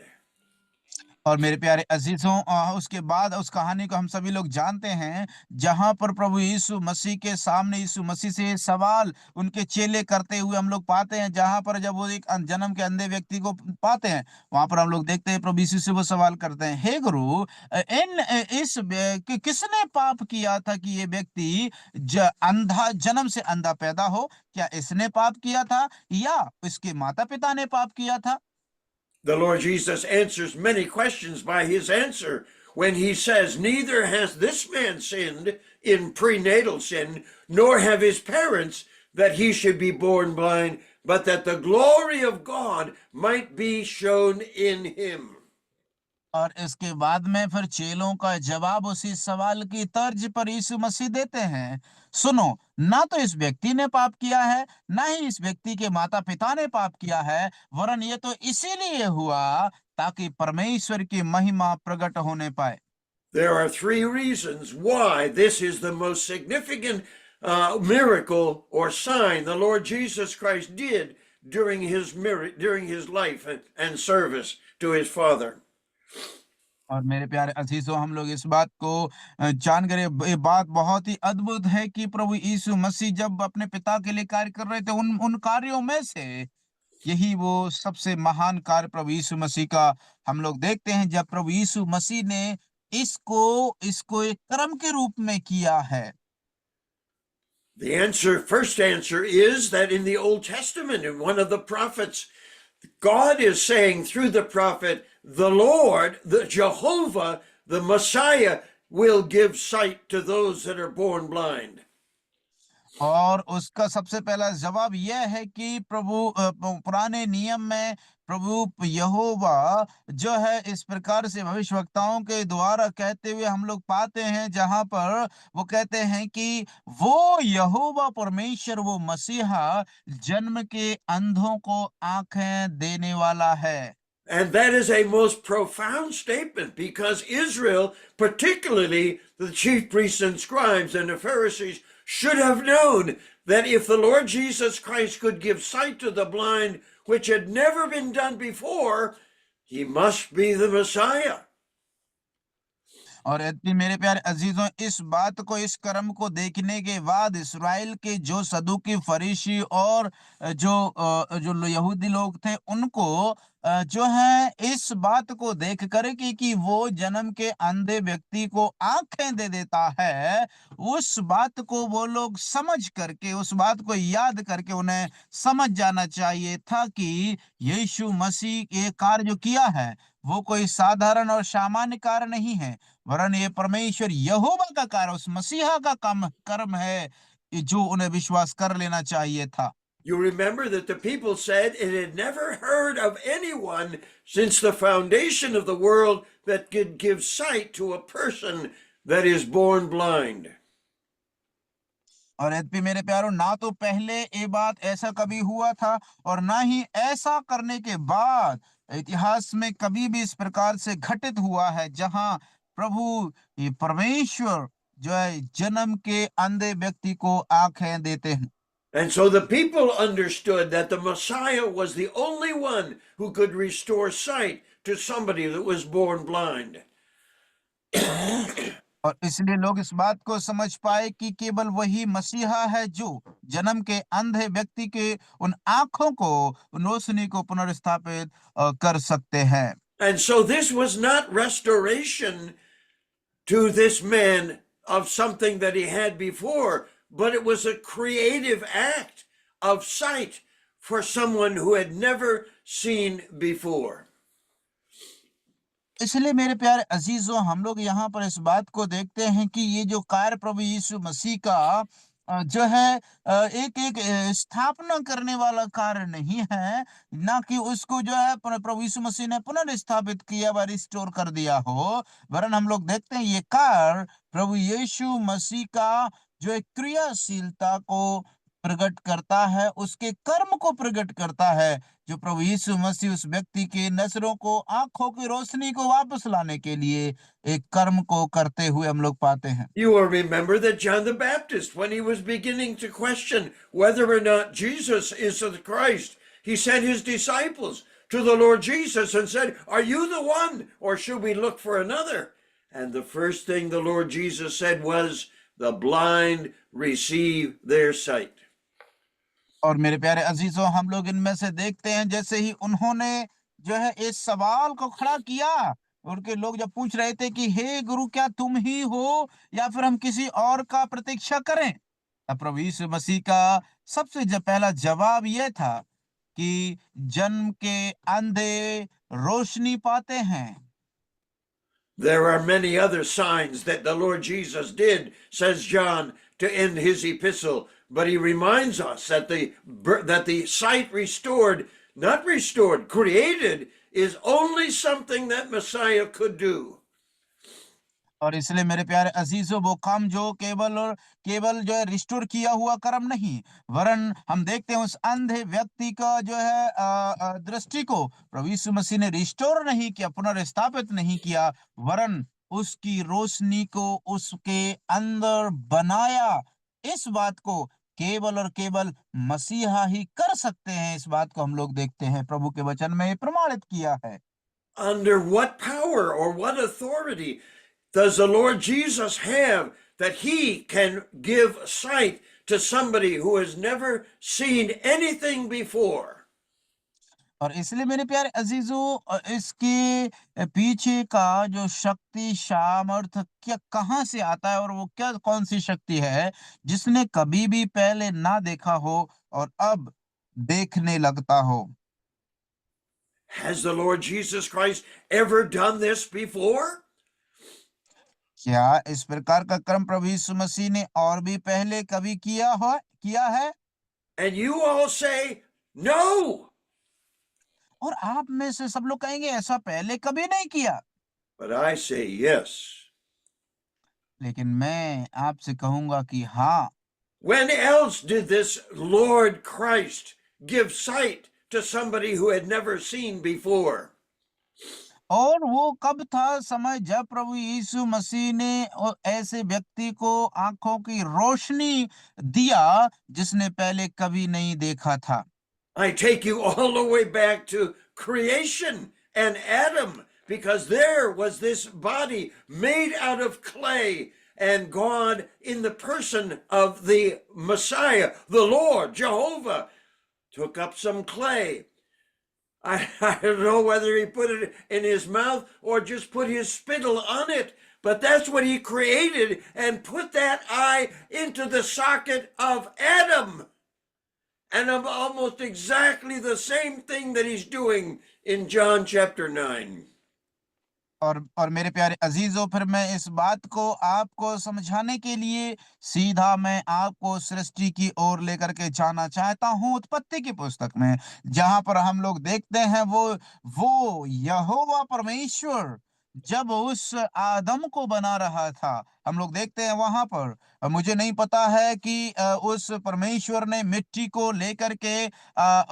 और मेरे प्यारे अजीजों, उसके बाद उस कहानी को हम सभी लोग जानते हैं, जहां पर प्रभु यीशु मसीह के सामने यीशु मसीह से सवाल उनके चेले करते हुए हम लोग पाते हैं। जहां पर जब वो एक जन्म के अंधे व्यक्ति को पाते हैं, वहां पर हम लोग देखते हैं प्रभु यीशु से वो सवाल करते हैं, हे गुरु, किसने पाप किया था कि ये व्यक्ति अंधा, जन्म से अंधा पैदा हो? क्या इसने पाप किया था या इसके माता पिता ने पाप किया था? The Lord Jesus answers many questions by his answer when he says, neither has this man sinned in prenatal sin, nor have his parents, that he should be born blind, but that the glory of God might be shown in him. और इसके बाद में फिर चेलों का जवाब उसी सवाल की तर्ज पर यीशु मसीह देते हैं, सुनो, ना तो इस व्यक्ति ने पाप किया है, ना ही इस व्यक्ति के माता पिता ने पाप किया है, वरन ये तो इसीलिए हुआ ताकि परमेश्वर की महिमा प्रकट होने पाए। There are three reasons why this is the most significant miracle or sign the Lord Jesus Christ did during his life and service to his Father. और मेरे प्यारे अजीजों, हम लोग इस बात को जानकर ये बात बहुत ही अद्भुत है कि प्रभु यीशु मसीह जब अपने पिता के लिए कार्य कर रहे थे, उन कार्यों में से यही वो सबसे महान कार्य प्रभु यीशु मसीह का हम लोग देखते हैं, जब प्रभु यीशु मसीह ने इसको एक कर्म के रूप में किया है। The first answer is that in the Old Testament, in one of the prophets, God is saying through the prophet, the Lord, the Jehovah, the Messiah, will give sight to those that are born blind. और उसका सबसे पहला जवाब यह है कि पुराने नियम में प्रभु यहोवा जो है इस प्रकार से भविष्यवक्ताओं के द्वारा कहते हुए हम लोग पाते हैं, जहां पर वो कहते हैं कि वो यहोवा परमेश्वर, वो मसीहा जन्म के अंधों को आंखें देने वाला है। And that is a most profound statement because Israel, particularly the chief priests and scribes and the Pharisees, should have known that if the Lord Jesus Christ could give sight to the blind, which had never been done before, he must be the Messiah. और यद्यपि मेरे प्यारे अजीजों, इस बात को, इस कर्म को देखने के बाद इस्राएल के जो सदूकी, फरीसी और जो यहूदी लोग थे, उनको जो है इस बात को देख कर कि वो जन्म के अंधे व्यक्ति को आंखें दे देता है, उस बात को वो लोग समझ करके, उस बात को याद करके उन्हें समझ जाना चाहिए था कि यीशु मसीह ये कार्य जो किया है वो कोई साधारण और सामान्य कार्य नहीं है, वरन ये परमेश्वर यहोवा का कार्य, उस मसीहा का कर्म है, जो उन्हें विश्वास कर लेना चाहिए था। You remember that the people said it had never heard of anyone since the foundation of the world that could give sight to a person that is born blind. और यद्यपि मेरे प्यारों, ना तो पहले ये बात ऐसा कभी हुआ था और ना ही ऐसा करने के बाद इतिहास में कभी भी इस प्रकार से घटित हुआ है, जहां प्रभु ये परमेश्वर जो है जन्म के अंधे व्यक्ति को आंखें देते हैं। And so the people understood that the Messiah was the only one who could restore sight to somebody that was born blind. और इसलिए लोग इस बात को समझ पाए कि केवल वही मसीहा है जो जन्म के अंधे व्यक्ति के उन आंखों को, उन रोशनी को पुनर्स्थापित कर सकते हैं। And so this was not restoration to this man of something that he had before, but it was a creative act of sight for someone who had never seen before. इसलिए मेरे प्यारे अजीजों, हम लोग यहाँ पर इस बात को देखते हैं कि ये जो कार्य प्रभु यीशु मसीह का जो है एक एक स्थापना करने वाला कार्य नहीं है, ना कि उसको जो है प्रभु यीशु मसीह ने पुनर्स्थापित किया व रिस्टोर कर दिया हो, वरन हम लोग देखते हैं ये कार्य प्रभु यीशु मसीह का जो एक क्रियाशीलता को प्रकट करता है, उसके कर्म को प्रकट करता है, जो प्रभु यीशु मसीह उस व्यक्ति के नजरों को, आंखों की रोशनी को वापस लाने के लिए एक कर्म को करते हुए हम लोग पाते हैं। You will remember that John the Baptist, when he was beginning to question whether or not Jesus is the Christ, he sent his disciples to the Lord Jesus and said, "Are you the one, or should we look for another?" And the first thing the Lord Jesus said was, "The blind receive their sight." और मेरे प्यारे अजीजों, हम लोग इनमें से देखते हैं, जैसे ही उन्होंने जो है इस सवाल को खड़ा किया, उनके लोग जब पूछ रहे थे कि हे गुरु, क्या तुम ही हो या फिर हम किसी और का प्रतीक्षा करें, तब प्रभु यीशु मसीह का सबसे पहला जवाब यह था कि जन्म के अंधे रोशनी पाते हैं। There are many other signs that the Lord Jesus did, says John, to end his epistle. But he reminds us that the sight restored, not restored, created, is only something that Messiah could do. और इसलिए मेरे प्यारे अजीजों, वो काम जो केवल जो है रिस्टोर किया हुआ कर्म नहीं, वरन हम देखते हैं उस अंधे व्यक्ति का जो है दृष्टि को प्रभु यीशु मसीह ने रिस्टोर नहीं किया, पुनर्स्थापित नहीं किया, वरन उसकी रोशनी को उसके अंदर बनाया। इस बात को केवल और केवल मसीहा ही कर सकते हैं। इस बात को हम लोग देखते हैं, प्रभु के वचन में प्रमाणित किया है। Under what power or what authority does the Lord Jesus have that he can give sight to somebody who has never seen anything before? और इसलिए मेरे प्यारे अजीजों, इसके पीछे का जो शक्ति, सामर्थ क्या कहाँ से आता है, और वो कौन सी शक्ति है जिसने कभी भी पहले ना देखा हो और अब देखने लगता हो। Has the Lord Jesus Christ ever done this before? क्या इस प्रकार का कर्म प्रभु यीशु मसीह ने और भी पहले कभी किया है? And you all say, no. और आप में से सब लोग कहेंगे ऐसा पहले कभी नहीं किया। But I say, yes. लेकिन मैं आपसे कहूंगा कि हाँ। When else did this Lord Christ give sight to somebody who had never seen before? और वो कब था समय जब प्रभु यीशु मसीह ने ऐसे व्यक्ति को आंखों की रोशनी दिया जिसने पहले कभी नहीं देखा था। I take you all the way back to creation and Adam, because there was this body made out of clay, and God, in the person of the Messiah, the Lord, Jehovah, took up some clay. I don't know whether he put it in his mouth or just put his spittle on it, but that's what he created and put that eye into the socket of Adam. And of almost exactly the same thing that he's doing in John chapter 9. और मेरे प्यारे अजीजों, फिर मैं इस बात को आपको समझाने के लिए सीधा मैं आपको सृष्टि की ओर लेकर के जाना चाहता हूँ, उत्पत्ति की पुस्तक में, जहां पर हम लोग देखते हैं वो यहोवा परमेश्वर जब उस आदम को बना रहा था, हम लोग देखते हैं वहां पर मुझे नहीं पता है कि उस परमेश्वर ने मिट्टी को लेकर के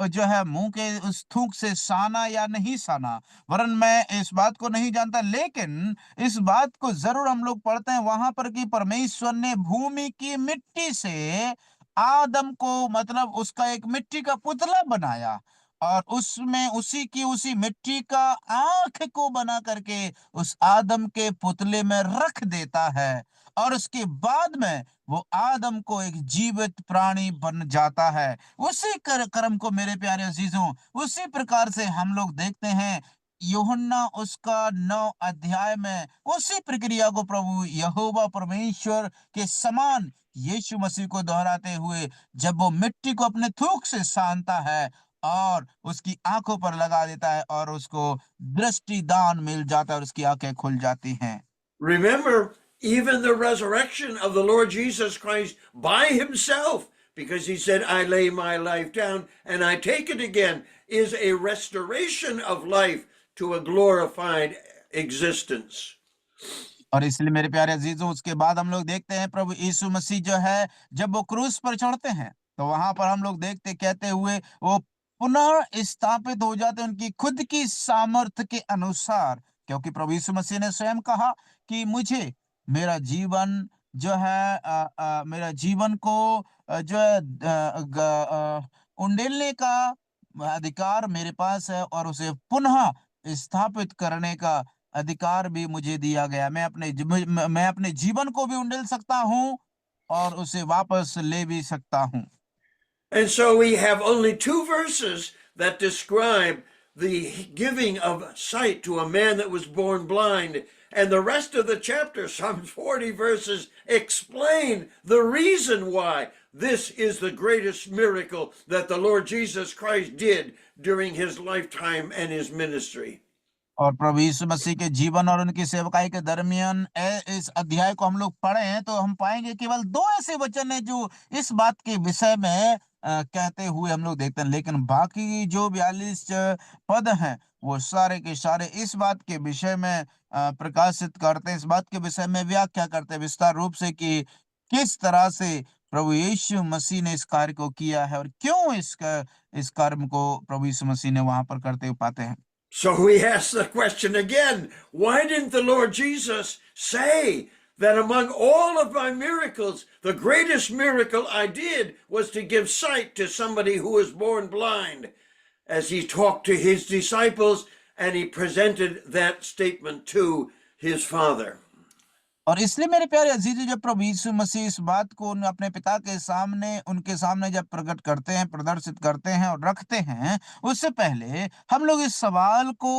जो है मुंह के उस थूक से साना या नहीं साना, वरन मैं इस बात को नहीं जानता, लेकिन इस बात को जरूर हम लोग पढ़ते हैं वहां पर कि परमेश्वर ने भूमि की मिट्टी से आदम को, मतलब उसका एक मिट्टी का पुतला बनाया और उसमें उसी मिट्टी का आंख को बना करके उस आदम के पुतले में रख देता है और उसके बाद में वो आदम को एक जीवित प्राणी बन जाता है। उसी कर्म को मेरे प्यारे अजीजों, उसी प्रकार से हम लोग देखते हैं यूहन्ना उसका 9 अध्याय में, उसी प्रक्रिया को प्रभु यहोवा परमेश्वर के समान यीशु मसीह को दोहराते हुए जब वो मिट्टी को अपने थूक से सानता है और उसकी आंखों पर लगा देता है और उसको दृष्टि दान मिल जाता है और उसकी आंखें खुल जाती हैं। Remember, even the resurrection of the Lord Jesus Christ by himself, because he said, I lay my life down and I take it again, is a restoration of life to a glorified existence. और इसलिए मेरे प्यारे अजीजों, उसके बाद हम लोग देखते हैं प्रभु यीशु मसीह जो है जब वो क्रूस पर चढ़ते हैं तो वहां पर हम लोग कहते हुए वो पुनः स्थापित हो जाते हैं उनकी खुद की सामर्थ्य के अनुसार, क्योंकि प्रभु यीशु मसीह ने स्वयं कहा कि मुझे मेरा जीवन जो है मेरा जीवन को जो है उंडेलने का अधिकार मेरे पास है और उसे पुनः स्थापित करने का अधिकार भी मुझे दिया गया। मैं अपने जीवन को भी उंडेल सकता हूँ और उसे वापस ले भी सकता हूँ। And so we have only 2 verses that describe the giving of sight to a man that was born blind. And the rest of the chapter, some 40 verses, explain the reason why this is the greatest miracle that the Lord Jesus Christ did during his lifetime and his ministry. और प्रभु यीशु मसीह के जीवन और उनकी सेवकाई के दरमियान इस अध्याय को हम लोग पढ़े हैं तो हम पाएंगे केवल 2 ऐसे वचन हैं जो इस बात के विषय में कहते हुए हम लोग देखते हैं, लेकिन बाकी जो 42 पद हैं वो सारे के सारे इस बात के विषय में प्रकाशित करते हैं, इस बात के विषय में व्याख्या करते हैं विस्तार रूप से कि किस तरह से प्रभु यीशु मसीह ने इस कार्य को किया है और क्यों इस कार्य को प्रभु यीशु मसीह ने वहां पर करते हुए पाते हैं। So we ask the question again, why didn't the Lord Jesus say that among all of my miracles, the greatest miracle I did was to give sight to somebody who was born blind, as he talked to his disciples and he presented that statement to his Father? और इसलिए मेरे प्यारे अजीजों, जब प्रभु यीशु मसीह इस बात को अपने पिता के सामने उनके सामने जब प्रकट करते हैं, प्रदर्शित करते हैं और रखते हैं, उससे पहले हम लोग इस सवाल को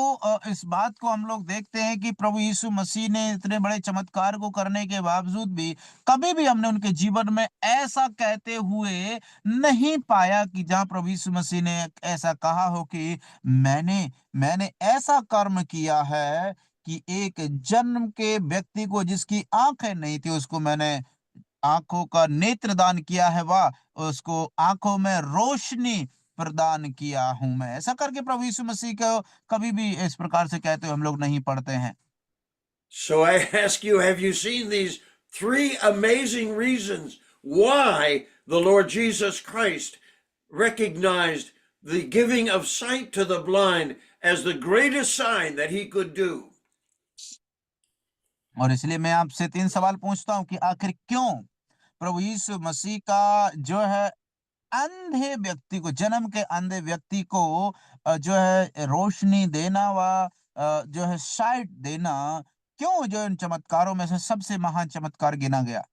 इस बात को हम लोग देखते हैं कि प्रभु यीशु मसीह ने इतने बड़े चमत्कार को करने के बावजूद भी कभी भी हमने उनके जीवन में ऐसा कहते हुए नहीं पाया कि जहां प्रभु यीशु मसीह ने ऐसा कहा हो कि मैंने ऐसा कर्म किया है कि एक जन्म के व्यक्ति को जिसकी आंखें नहीं थी उसको मैंने आंखों का नेत्र दान किया है, वह उसको आंखों में रोशनी प्रदान किया हूं मैं। ऐसा करके प्रभु यीशु मसीह को कभी भी इस प्रकार से कहते हुए हम लोग नहीं पढ़ते हैं। So I ask you, have you seen these three amazing reasons why the Lord Jesus Christ recognized the giving of sight to the blind as the greatest sign that he could do? और इसलिए मैं आपसे 3 सवाल पूछता हूं कि आखिर क्यों प्रभु यीशु मसीह का जो है अंधे व्यक्ति को, जन्म के अंधे व्यक्ति को जो है रोशनी देना व जो है साइट देना, क्यों जो इन चमत्कारों में से सबसे महान चमत्कार गिना गया?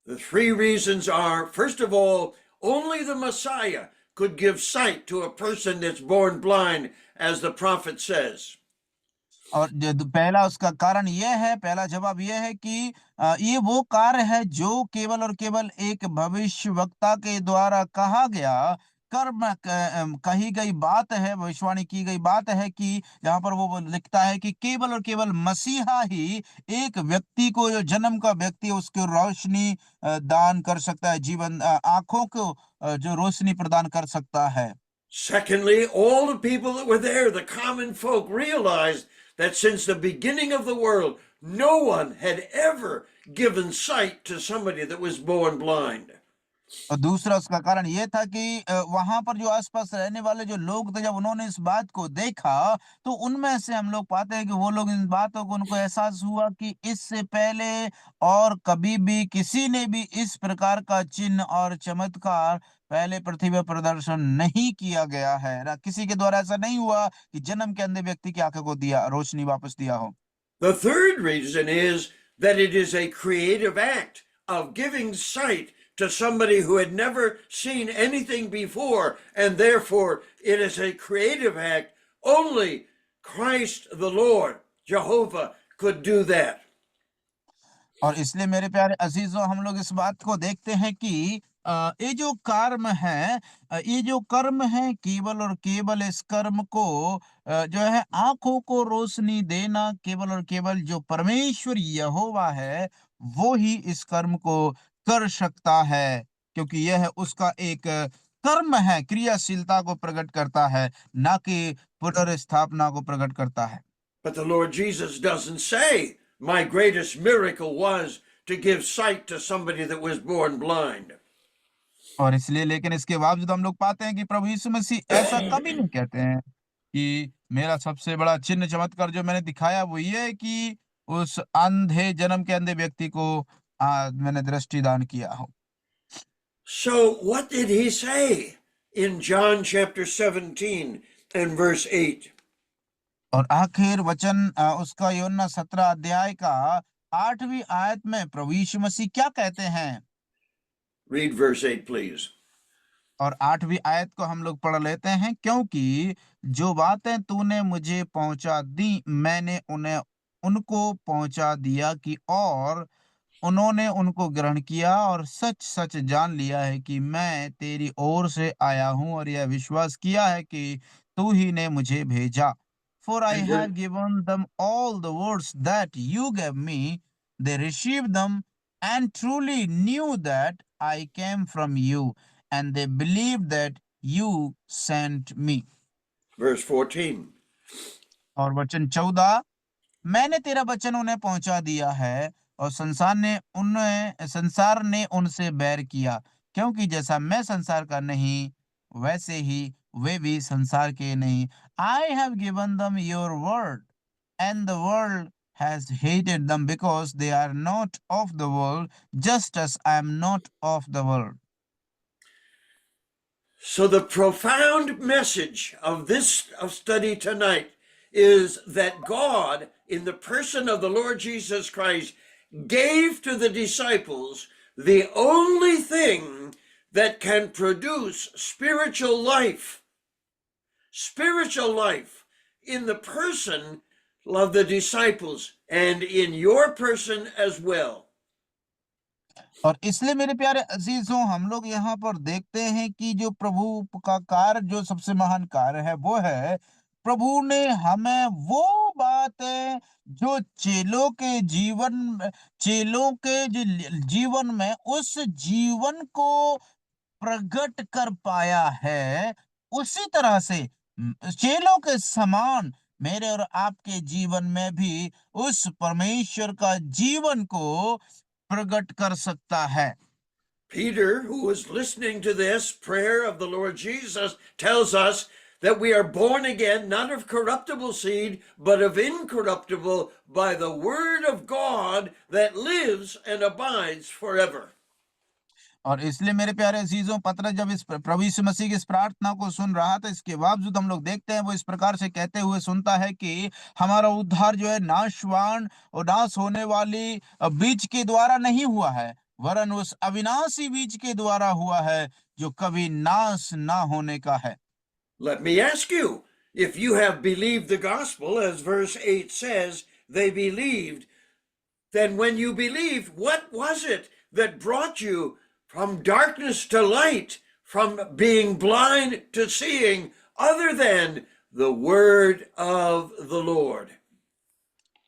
The three reasons are, first of all, only the Messiah could give sight to a person that's born blind, as the prophet says. और पहला उसका कारण यह है, पहला जवाब यह है कि ये वो कार्य है जो केवल और केवल एक भविष्यवक्ता के द्वारा कहा गया, कही गई बात है, भविष्यवाणी की गई बात है कि जहां पर वो लिखता है कि केवल और केवल मसीहा ही एक व्यक्ति को, जो जन्म का व्यक्ति उसको रोशनी दान कर सकता है, जीवन आंखों को जो रोशनी प्रदान कर सकता है। Secondly, all the people that were there, the common folk, realized that since the beginning of the world, no one had ever given sight to somebody that was born blind. और दूसरा उसका कारण यह था कि वहां पर जो आसपास रहने वाले जो लोग थे, जब उन्होंने इस बात को देखा तो उनमें से हम लोग पाते हैं कि वो लोग इन बातों को, उनको एहसास हुआ कि इससे पहले और कभी भी किसी ने भी इस प्रकार का चिन्ह और चमत्कार पहले पृथ्वी पर प्रदर्शन नहीं किया गया है ना, किसी के द्वारा ऐसा नहीं हुआ कि जन्म के अंधे व्यक्ति की आंखों को दिया, रोशनी वापस दिया हो। The third reason is that it is a creative act of giving sight to somebody who had never seen anything before, and therefore it is a creative act. Only Christ the Lord, Jehovah, could do that. और इसलिए मेरे प्यारे अजीजों, हम लोग इस बात को देखते हैं कि ये जो कर्म है, ये जो कर्म है, केवल और केवल इस कर्म को जो है आंखों को रोशनी देना, केवल और केवल जो परमेश्वर यहोवा है वो ही इस कर्म को कर सकता है, क्योंकि यह उसका एक कर्म है, क्रियाशीलता को प्रकट करता है, ना कि पुनर्स्थापना को प्रकट करता है। But the Lord Jesus doesn't say, my greatest miracle was to give sight to somebody that was born blind. और इसलिए, लेकिन इसके बावजूद हम लोग पाते हैं कि प्रभु यीशु मसीह ऐसा कभी नहीं कहते हैं कि मेरा सबसे बड़ा चिन्ह चमत्कार जो मैंने दिखाया वो ये है कि उस अंधे, जन्म के अंधे व्यक्ति को मैंने दृष्टि दान किया हो। So what did he say in John chapter 17 and verse 8? और आखिर वचन उसका यूहन्ना 17 अध्याय का 8वीं आयत में प्रभु यीशु मसीह क्या कहते हैं? Read verse 8, please. और 8वीं आयत को हम लोग पढ़ लेते हैं। क्योंकि जो बातें तूने मुझे पहुंचा दी, मैंने उन्हें उनको पहुंचा दिया कि और उन्होंने उनको ग्रहण किया और सच सच जान लिया है कि मैं तेरी ओर से आया हूं, और यह विश्वास किया है कि तू ही ने मुझे भेजा। For I And have given them all the words that you gave me. They received them and truly knew that I came from you, and they believed that you sent me. verse 14. और वचन 14, मैंने तेरा वचन उन्हें पहुंचा दिया है और संसार ने उनसे बैर किया, क्योंकि जैसा मैं संसार का नहीं वैसे ही वे भी संसार के नहीं। I have given them your word, and the world has hated them because they are not of the world, just as I am not of the world. So the profound message of this study tonight is that God, in the person of the Lord Jesus Christ, gave to the disciples the only thing that can produce spiritual life in the person of the disciples and in your person as well. और इसलिए मेरे प्यारे अजीजों, हम लोग यहाँ पर देखते हैं कि जो प्रभु का कार्य, जो सबसे महान कार्य है वो है प्रभु ने हमें वो बात जो चेलों के जीवन में उस जीवन को प्रकट कर पाया है, उसी तरह से चेलों के समान मेरे और आपके जीवन में भी उस परमेश्वर का जीवन को प्रकट कर सकता है। Peter, who was listening to this prayer of the Lord Jesus, tells us that we are born again, not of corruptible seed, but of incorruptible, by the word of God that lives and abides forever. और इसलिए मेरे प्यारे अजीजों, पतरस जब इस प्रभु यीशु मसीह की इस प्रार्थना को सुन रहा था, इसके बावजूद हम लोग देखते हैं वो इस प्रकार से कहते हुए सुनता है कि हमारा उद्धार जो है नाशवान और नाश होने वाली बीज के द्वारा नहीं हुआ है, वरन उस अविनाशी बीज के द्वारा हुआ है जो कभी नाश ना होने का है। Let me ask you, if you have believed the gospel, as verse 8 says, they believed, then when you believed, what was it that brought you from darkness to light, from being blind to seeing, other than the word of the Lord?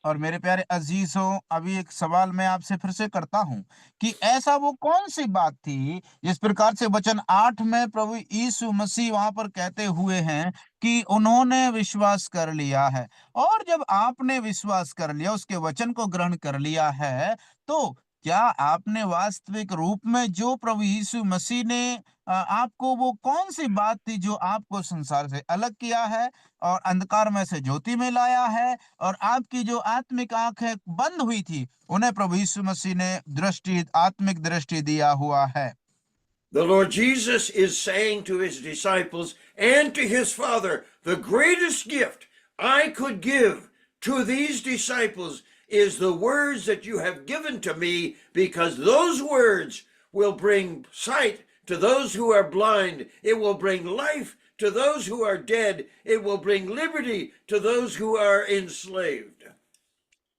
और मेरे प्यारे अजीजों, अभी एक सवाल मैं आपसे फिर से करता हूं कि ऐसा वो कौन सी बात थी जिस प्रकार से वचन 8 में प्रभु यीशु मसीह वहां पर कहते हुए हैं कि उन्होंने विश्वास कर लिया है। और जब आपने विश्वास कर लिया, उसके वचन को ग्रहण कर लिया है, तो क्या आपने वास्तविक रूप में जो प्रभु यीशु मसीह ने आपको, वो कौन सी बात थी जो आपको संसार से अलग किया है और अंधकार में से ज्योति में लाया है, और आपकी जो आत्मिक आंखें बंद हुई थी, उन्हें प्रभु यीशु मसीह ने आत्मिक दृष्टि दिया हुआ है। The Lord Jesus is saying to his disciples and to his Father, the greatest gift I could give to these disciples is the words that you have given to me, because those words will bring sight to those who are blind. It will bring life to those who are dead. It will bring liberty to those who are enslaved.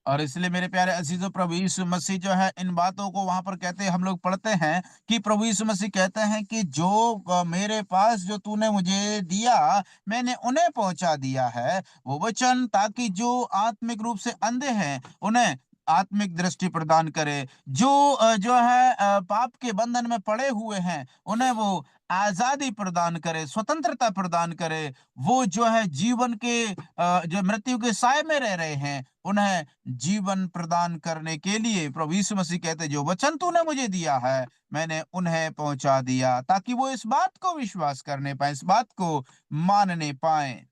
और इसलिए मेरे प्यारे अजीजों, प्रभु यीशु मसीह जो है इन बातों को वहां पर कहते, हम लोग पढ़ते हैं कि प्रभु यीशु मसीह कहते हैं कि जो मेरे पास जो तूने मुझे दिया, मैंने उन्हें पहुंचा दिया है वो वचन, ताकि जो आत्मिक रूप से अंधे हैं उन्हें आत्मिक दृष्टि प्रदान करे, जो है पाप के बंधन में पड़े हुए हैं उन्हें वो आजादी प्रदान करे, स्वतंत्रता प्रदान करे, वो जो है जीवन के जो मृत्यु के साए में रह रहे हैं उन्हें जीवन प्रदान करने के लिए प्रभु यीशु मसीह कहते, जो वचन तूने मुझे दिया है मैंने उन्हें पहुंचा दिया, ताकि वो इस बात को विश्वास करने पाए, इस बात को मानने पाए।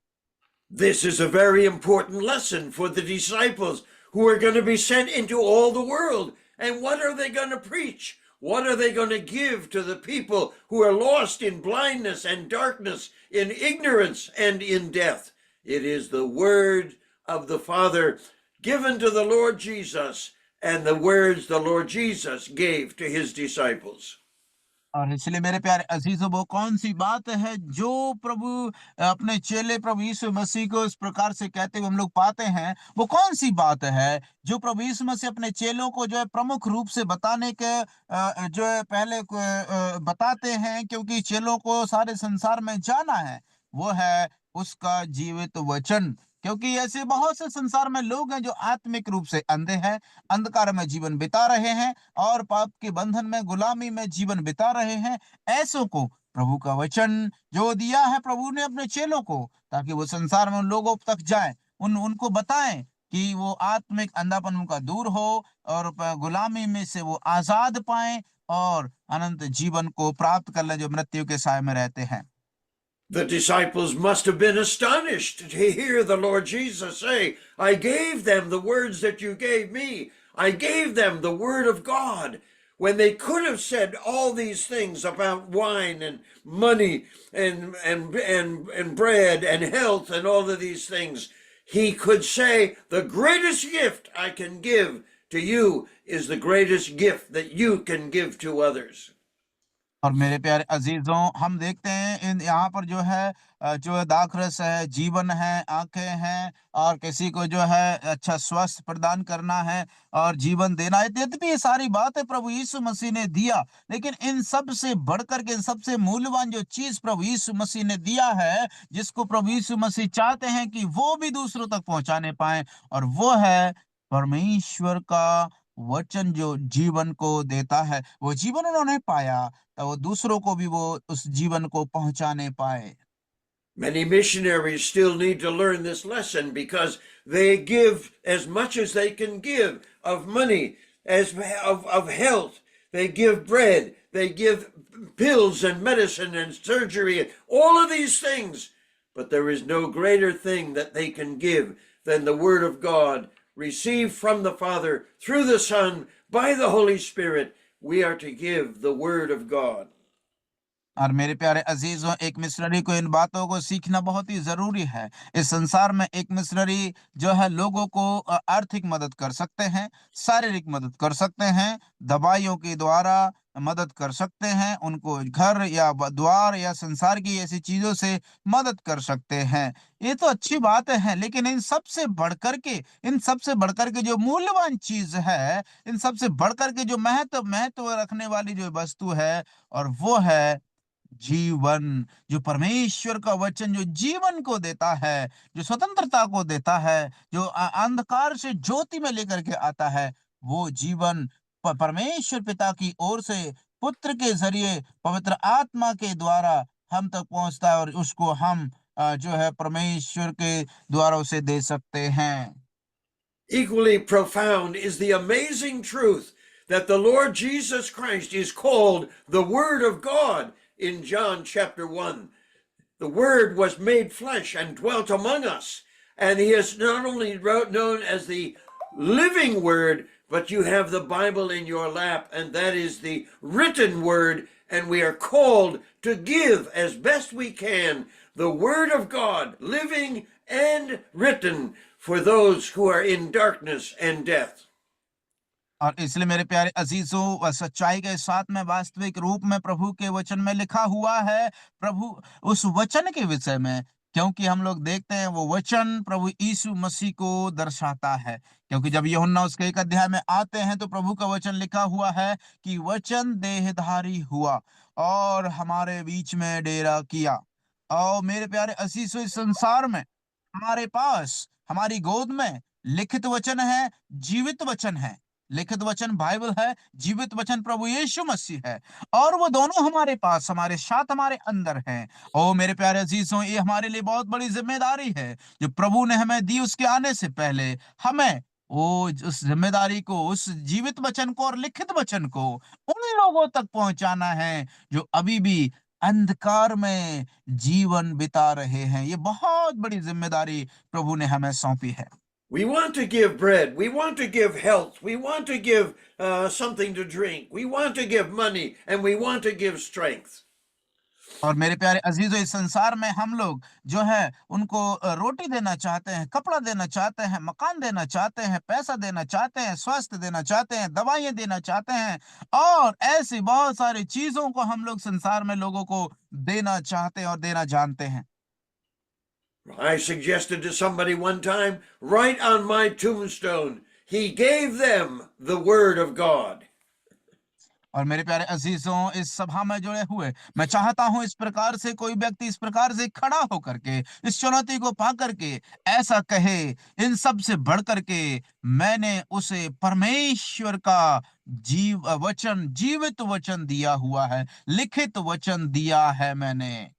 This is a very important lesson for the disciples who are going to be sent into all the world. And what are they going to preach? What are they going to give to the people who are lost in blindness and darkness, in ignorance and in death? It is the word of the Father given to the Lord Jesus, and the words the Lord Jesus gave to his disciples. और इसलिए मेरे प्यारे अजीजों, वो कौन सी बात है जो प्रभु अपने चेले प्रभु यीशु मसीह को इस प्रकार से कहते हुए हम लोग पाते हैं, वो कौन सी बात है जो प्रभु यीशु मसीह अपने चेलों को जो है प्रमुख रूप से बताने के जो है पहले बताते हैं, क्योंकि चेलों को सारे संसार में जाना है, वो है उसका जीवित वचन। क्योंकि ऐसे बहुत से संसार में लोग हैं जो आत्मिक रूप से अंधे हैं, अंधकार में जीवन बिता रहे हैं और पाप के बंधन में, गुलामी में जीवन बिता रहे हैं। ऐसों को प्रभु का वचन जो दिया है प्रभु ने अपने चेलों को, ताकि वो संसार में उन लोगों तक जाएं, उनको बताएं कि वो आत्मिक अंधापन उनका दूर हो और गुलामी में से वो आजाद पाएं और अनंत जीवन को प्राप्त कर लें, जो मृत्यु के साए में रहते हैं। The disciples must have been astonished to hear the Lord Jesus say, I gave them the words that you gave me. I gave them the word of God. When they could have said all these things about wine and money and bread and health and all of these things, he could say, the greatest gift I can give to you is the greatest gift that you can give to others. और मेरे प्यारे अजीजों, हम देखते हैं इन यहाँ पर जो है जो दाखरस है, जीवन है, आंखें हैं, और किसी को जो है अच्छा स्वास्थ्य प्रदान करना है और जीवन देना है। यद्यपि ये सारी बातें प्रभु यीशु मसीह ने दिया, लेकिन इन सब से बढ़कर के, इन सबसे मूल्यवान जो चीज प्रभु यीशु मसीह ने दिया है, जिसको प्रभु यीशु मसीह चाहते हैं कि वो भी दूसरों तक पहुंचाने पाए, और वो है परमेश्वर का वचन जो जीवन को देता है। वो जीवन उन्होंने पाया, तो वो दूसरों को भी वो उस जीवन को पहुंचाने पाए। Many missionaries still need to learn this lesson because they give as much as they can give of money, of health. They give bread, they give pills and medicine and surgery, and all of these things. But there is no greater thing that they can give than the Word of God, received from the Father through the Son by the Holy Spirit. We are to give the Word of God. और मेरे प्यारे अजीजों, एक missionary को इन बातों को सीखना बहुत ही जरूरी है। इस संसार में एक मिशनरी जो है लोगों को आर्थिक मदद कर सकते हैं, शारीरिक मदद कर सकते हैं, दवाइयों के द्वारा मदद कर सकते हैं, उनको घर या द्वार या संसार की ऐसी चीजों से मदद कर सकते हैं। ये तो अच्छी बात है, लेकिन इन सबसे बढ़कर के जो मूल्यवान चीज है, इन सबसे बढ़कर के जो महत्व रखने वाली जो वस्तु है, और वो है जीवन। जो परमेश्वर का वचन जो जीवन को देता है, जो स्वतंत्रता को देता है, जो अंधकार से ज्योति में लेकर के आता है, वो जीवन परमेश्वर पिता की ओर से पुत्र के जरिए पवित्र आत्मा के द्वारा हम तक पहुंचता है, और उसको हम जो है परमेश्वर के द्वारा उसे दे सकते हैं। Equally profound is the amazing truth that the Lord Jesus Christ is called the Word of God in John chapter 1. The Word was made flesh and dwelt among us. And he is not only known as the living Word, but you have the Bible in your lap, and that is the written Word. And we are called to give as best we can the Word of God, living and written, for those who are in darkness and death. और इसलिए मेरे प्यारे अजीजों, सच्चाई के साथ में वास्तविक रूप में प्रभु के वचन में लिखा हुआ है, प्रभु उस वचन के विषय में, क्योंकि हम लोग देखते हैं वो वचन प्रभु यीशु मसीह को दर्शाता है। क्योंकि जब यूहन्ना उसके 1 अध्याय में आते हैं, तो प्रभु का वचन लिखा हुआ है कि वचन देहधारी हुआ और हमारे बीच में डेरा किया। और मेरे प्यारे अजीजों, इस संसार में हमारे पास, हमारी गोद में लिखित वचन है, जीवित वचन है। लिखित वचन बाइबल है, जीवित वचन प्रभु यीशु मसीह है, और वो दोनों हमारे पास, हमारे साथ, हमारे अंदर हैं। ओ मेरे प्यारे अजीजों, ये हमारे लिए बहुत बड़ी जिम्मेदारी है जो प्रभु ने हमें दी। उसके आने से पहले हमें वो उस जिम्मेदारी को, उस जीवित वचन को और लिखित वचन को उन लोगों तक पहुंचाना है जो अभी भी अंधकार में जीवन बिता रहे हैं। ये बहुत बड़ी जिम्मेदारी प्रभु ने हमें सौंपी है। We want to give bread. We want to give health. We want to give something to drink. We want to give money, and we want to give strength. और मेरे प्यारे अजीजों, इस संसार में हम लोग जो है उनको रोटी देना चाहते हैं, कपड़ा देना चाहते हैं, मकान देना चाहते हैं, पैसा देना चाहते हैं, स्वास्थ्य देना चाहते हैं, दवाइयां देना चाहते हैं, और ऐसी बहुत सारी चीजों को हम लोग संसार में लोगों को देना चाहते हैं और देना जानते हैं। I suggested to somebody one time, write on my tombstone, he gave them the Word of God. और मेरे प्यारे अजीजों, इस सभा में जुड़े हुए मैं चाहता हूं इस प्रकार से कोई व्यक्ति इस प्रकार से खड़ा होकर के इस चुनौती को पा करके ऐसा कहे, इन सब से बढ़ करके मैंने उसे परमेश्वर का जीवित वचन दिया हुआ है, लिखित वचन दिया है मैंने।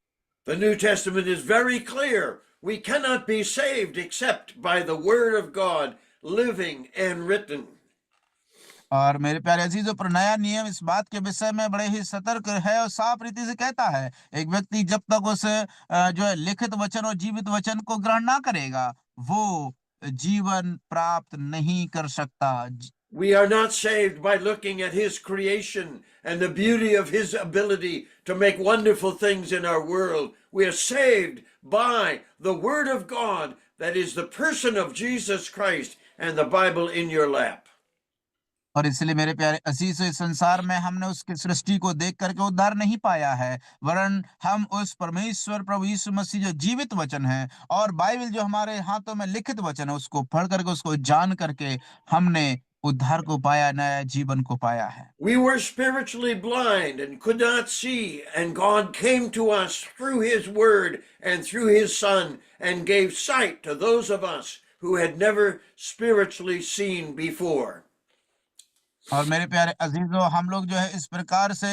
The New Testament is very clear. We cannot be saved except by the Word of God, living and written. और मेरे प्यारे अजीजों, पर नया नियम इस बात के विषय में बड़े ही सतर्क है और साफ रीति से कहता है, एक व्यक्ति जब तक उस जो है लिखित वचन और जीवित वचन को ग्रहण ना करेगा, वो जीवन प्राप्त नहीं कर सकता। We are not saved by looking at his creation and the beauty of his ability to make wonderful things in our world. We are saved by the Word of God, that is the person of Jesus Christ, and the Bible in your lap. और इसलिए मेरे प्यारे अजीज, इस संसार में हमने उसकी सृष्टि को देख करके उद्धार नहीं पाया है, वरन हम उस परमेश्वर प्रभु यीशु मसीह जो जीवित वचन है और बाइबल जो हमारे हाथों में लिखित वचन है, उसको पढ़ करके, उसको जान करके हमने उद्धार को पाया, नया जीवन को पाया है। We were spiritually blind and could not see, and God came to us through His Word and through His Son and gave sight to those of us who had never spiritually seen before. और मेरे प्यारे अजीजों, हम लोग जो है इस प्रकार से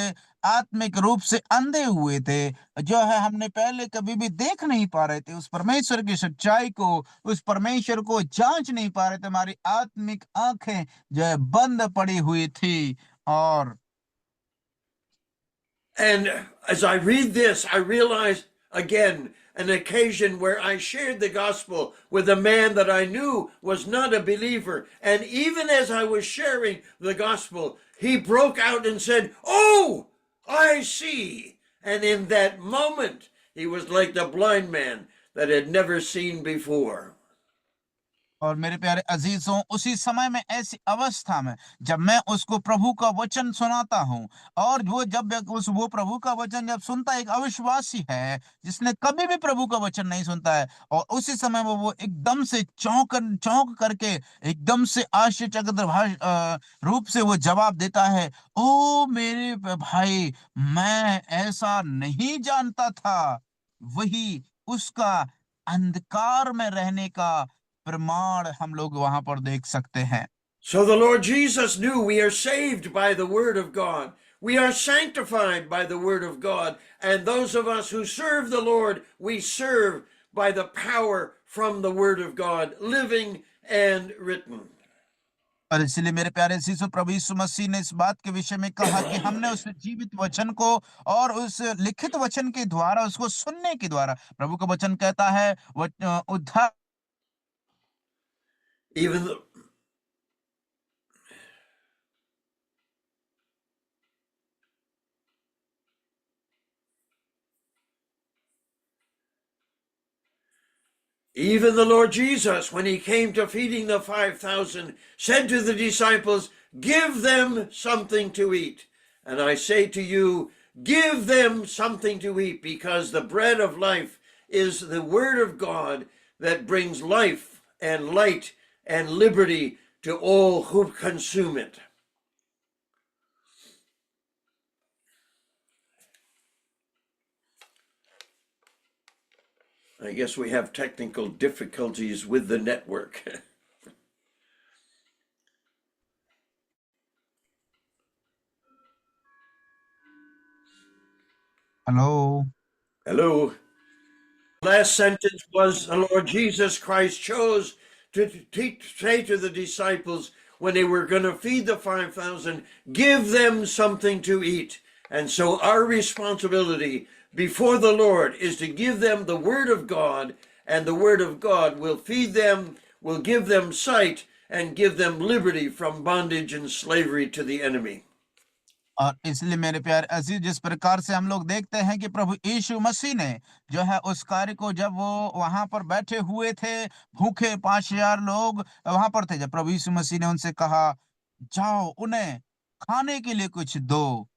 आत्मिक रूप से अंधे हुए थे, जो है हमने पहले कभी भी देख नहीं पा रहे थे उस परमेश्वर की सच्चाई को, उस परमेश्वर को जांच नहीं पा रहे थे। हमारी आत्मिक आंखें जो है बंद पड़ी हुई थी। और And as I read this, I realize again an occasion where I shared the gospel with a man that I knew was not a believer. And even as I was sharing the gospel, he broke out and said, "Oh, I see." And in that moment, he was like the blind man that had never seen before. और मेरे प्यारे अजीजों, उसी समय में, ऐसी अवस्था में जब मैं उसको प्रभु का वचन सुनाता हूँ, और वो जब वो प्रभु का वचन जब सुनता है, एक अविश्वासी है जिसने कभी भी प्रभु का वचन नहीं सुनता है, और उसी समय वो एकदम से चौंक करके एकदम से आश्चर्यचकित रूप से वो जवाब देता है, ओ मेरे भाई, मैं ऐसा नहीं जानता था। वही उसका अंधकार में रहने का प्रमाण हम लोग वहां पर देख सकते हैं। So the Lord Jesus knew we are saved by the Word of God. We are sanctified by the Word of God. And those of us who serve the Lord, we serve by the power from the Word of God, living and written. और इसलिए मेरे प्यारे शिशु, प्रभु यीशु मसीह ने इस बात के विषय में कहा कि हमने उस जीवित वचन को और उस लिखित वचन के द्वारा, उसको सुनने के द्वारा, प्रभु का वचन कहता है उद्धार Even the, Even the Lord Jesus, when he came to feeding the 5,000, said to the disciples, "Give them something to eat." And I say to you, give them something to eat, because the bread of life is the Word of God that brings life and light and liberty to all who consume it. I guess we have technical difficulties with the network. Hello. Hello. Last sentence was the Lord Jesus Christ chose to say to the disciples when they were going to feed the 5,000, give them something to eat. And so our responsibility before the Lord is to give them the Word of God, and the Word of God will feed them, will give them sight, and give them liberty from bondage and slavery to the enemy. और इसलिए मेरे प्यारे अजीज, जिस प्रकार से हम लोग देखते हैं कि प्रभु यीशु मसीह ने जो है उस कार्य को, जब वो वहां पर बैठे हुए थे, भूखे 5,000 लोग वहां पर थे, जब प्रभु यीशु मसीह ने उनसे कहा, जाओ उन्हें खाने के लिए कुछ दो,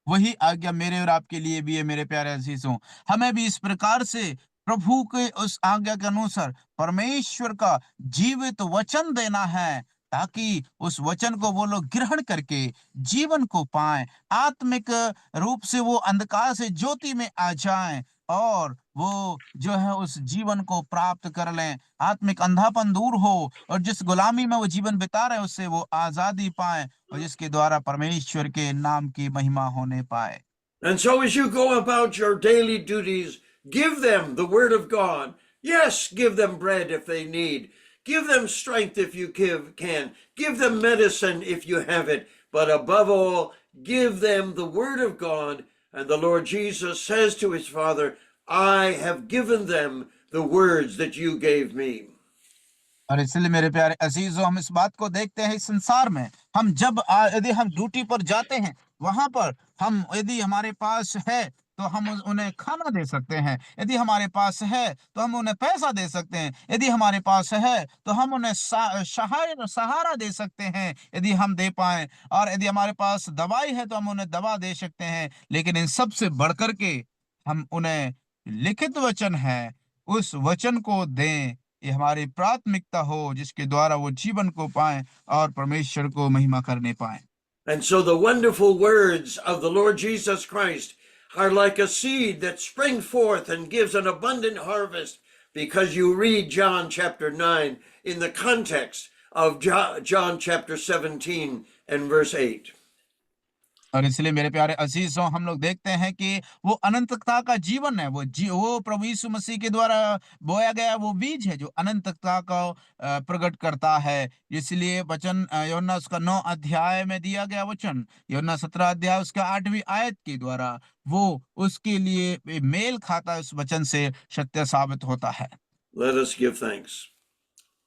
वही आज्ञा मेरे और आपके लिए भी है। मेरे प्यारे अजीजों, हमें भी इस प्रकार से प्रभु के उस आज्ञा के अनुसार परमेश्वर का जीवित वचन देना है, ताकि उस वचन को वो लोग ग्रहण करके जीवन को पाएं, आत्मिक रूप से वो अंधकार से ज्योति में आ जाएं, और वो जो है उस जीवन को प्राप्त कर लें, आत्मिक अंधापन दूर हो, और जिस गुलामी में वो जीवन बिता रहे हैं उससे वो आजादी पाएं, और जिसके द्वारा परमेश्वर के नाम की महिमा होने पाए। And so as you go about your daily duties, give them the Word of God. Yes, give them bread if they need. Give them strength if you can. Give them medicine if you have it. But above all, give them the Word of God. And the Lord Jesus says to his Father, I have given them the words that you gave me. और इसलिए मेरे प्यारे अजीजों, हम इस बात को देखते हैं, इस संसार में हम जब यदि हम ड्यूटी पर जाते हैं, वहां पर हम यदि हमारे पास है तो हम उन्हें खाना दे सकते हैं। यदि हमारे पास है तो हम उन्हें पैसा दे सकते हैं। यदि हमारे पास है तो हम उन्हें सहारा दे सकते हैं, यदि हम दे पाए। और यदि हमारे पास दवाई है तो हम उन्हें दवा दे सकते हैं। लेकिन इन सब से बढ़कर के हम उन्हें लिखित वचन है, उस वचन को दें। ये हमारी प्राथमिकता हो जिसके द्वारा वो जीवन को पाएं और परमेश्वर को महिमा करने पाएं। And so the wonderful words of the Lord Jesus Christ are like a seed that springs forth and gives an abundant harvest, because you read John chapter 9 in the context of John chapter 17 and verse 8. और इसलिए मेरे प्यारे अजीजों, हम लोग देखते हैं कि वो अनंतता का जीवन है, वो प्रभु यीशु मसीह के द्वारा बोया गया वो बीज है जो अनंतता को प्रकट करता है। इसलिए वचन यूहन्ना उसका 9 अध्याय में दिया गया वचन, यूहन्ना 17 अध्याय उसका 8वीं आयत के द्वारा वो उसके लिए मेल खाता है, उस वचन से सत्य साबित होता है। Let us give thanks.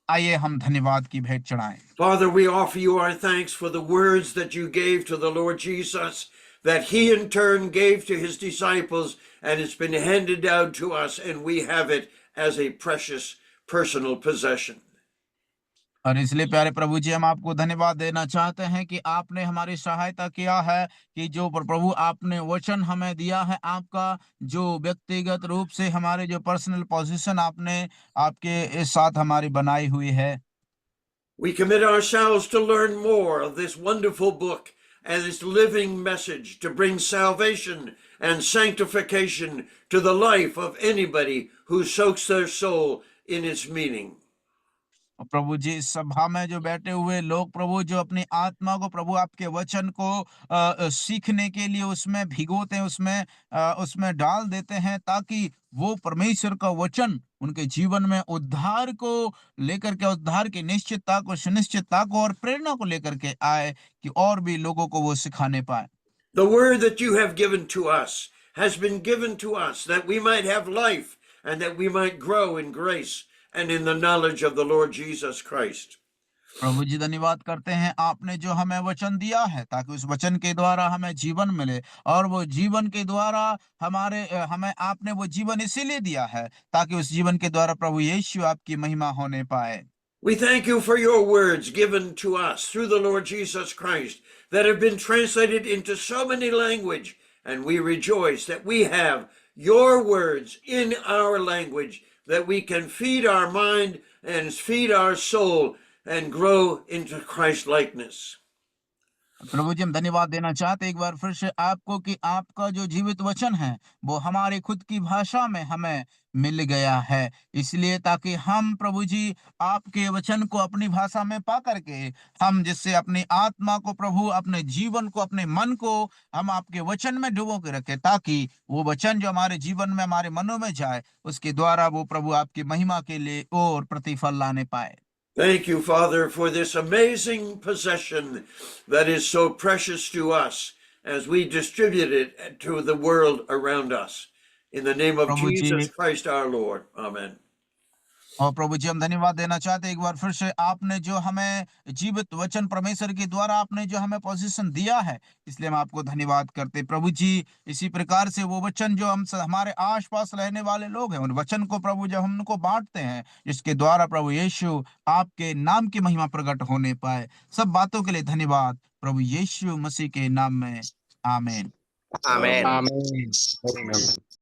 आइए हम धन्यवाद की भेंट चढ़ाएं। Father, we offer you our thanks for the words that you gave to the Lord Jesus, that he in turn gave to his disciples, and it's been handed down to us, and we have it as a precious personal possession. और इसलिए प्यारे प्रभु जी, हम आपको धन्यवाद देना चाहते हैं कि आपने हमारी सहायता किया है, कि जो प्रभु आपने वचन हमें दिया है आपका, जो व्यक्तिगत रूप से हमारे जो पर्सनल पोजीशन आपने आपके इस साथ हमारी बनाई हुई है। We commit ourselves to learn more of this wonderful book and its living message to bring salvation and sanctification to the life of anybody who soaks their soul in its meaning. और प्रभु जी, इस सभा में जो बैठे हुए लोग प्रभु, जो अपनी आत्मा को प्रभु आपके वचन को सीखने के लिए उसमें भिगोते हैं, उसमें डाल देते हैं, ताकि वो परमेश्वर का वचन उनके जीवन में उद्धार को लेकर के, उद्धार की निश्चितता को, सुनिश्चितता को और प्रेरणा को लेकर के आए, कि और भी लोगों को वो सिखाने पाए। The word that you have given to us has been given to us that we might have life and that we might grow in grace and in the knowledge of the Lord Jesus Christ. प्रभु जी, धन्यवाद करते हैं, आपने जो हमें वचन दिया है ताकि उस वचन के द्वारा हमें जीवन मिले, और वो जीवन के द्वारा हमें आपने वो जीवन इसीलिए दिया है ताकि उस जीवन के द्वारा प्रभु यीशु आपकी महिमा होने पाए। We thank you for your words given to us through the Lord Jesus Christ that have been translated into so many languages, and we rejoice that we have your words in our language, that we can feed our mind and feed our soul and grow into Christ likeness. प्रभु जी, हम धन्यवाद देना चाहते एक बार फिर से आपको, कि आपका जो जीवित वचन है वो हमारी खुद की भाषा में हमें मिल गया है, इसलिए ताकि हम प्रभु जी आपके वचन को अपनी भाषा में पा करके हम जिससे अपनी आत्मा को प्रभु, अपने जीवन को, अपने मन को हम आपके वचन में डुबो के रखें, ताकि वो वचन जो हमारे जीवन में, हमारे मनों में जाए, उसके द्वारा वो प्रभु आपकी महिमा के लिए और प्रतिफल लाने पाए। Thank you, Father, for this amazing possession that is so precious to us as we distribute it to the world around us. In the name of Prabhu ji, Jesus Christ our Lord. Amen. और प्रभु जी, हम धन्यवाद देना चाहते एक बार फिर से, आपने जो हमें जीवित वचन परमेश्वर के द्वारा आपने जो हमें पोजीशन दिया है, इसलिए हम आपको धन्यवाद करते प्रभु जी। इसी प्रकार से वो वचन जो हमारे आसपास रहने वाले लोग हैं, उन वचन को प्रभु जब हम उनको बांटते हैं, जिसके द्वारा प्रभु यीशु आपके नाम की महिमा प्रकट होने पाए। सब बातों के लिए धन्यवाद प्रभु यीशु मसीह के नाम में। आमीन। आमेन। आमीन।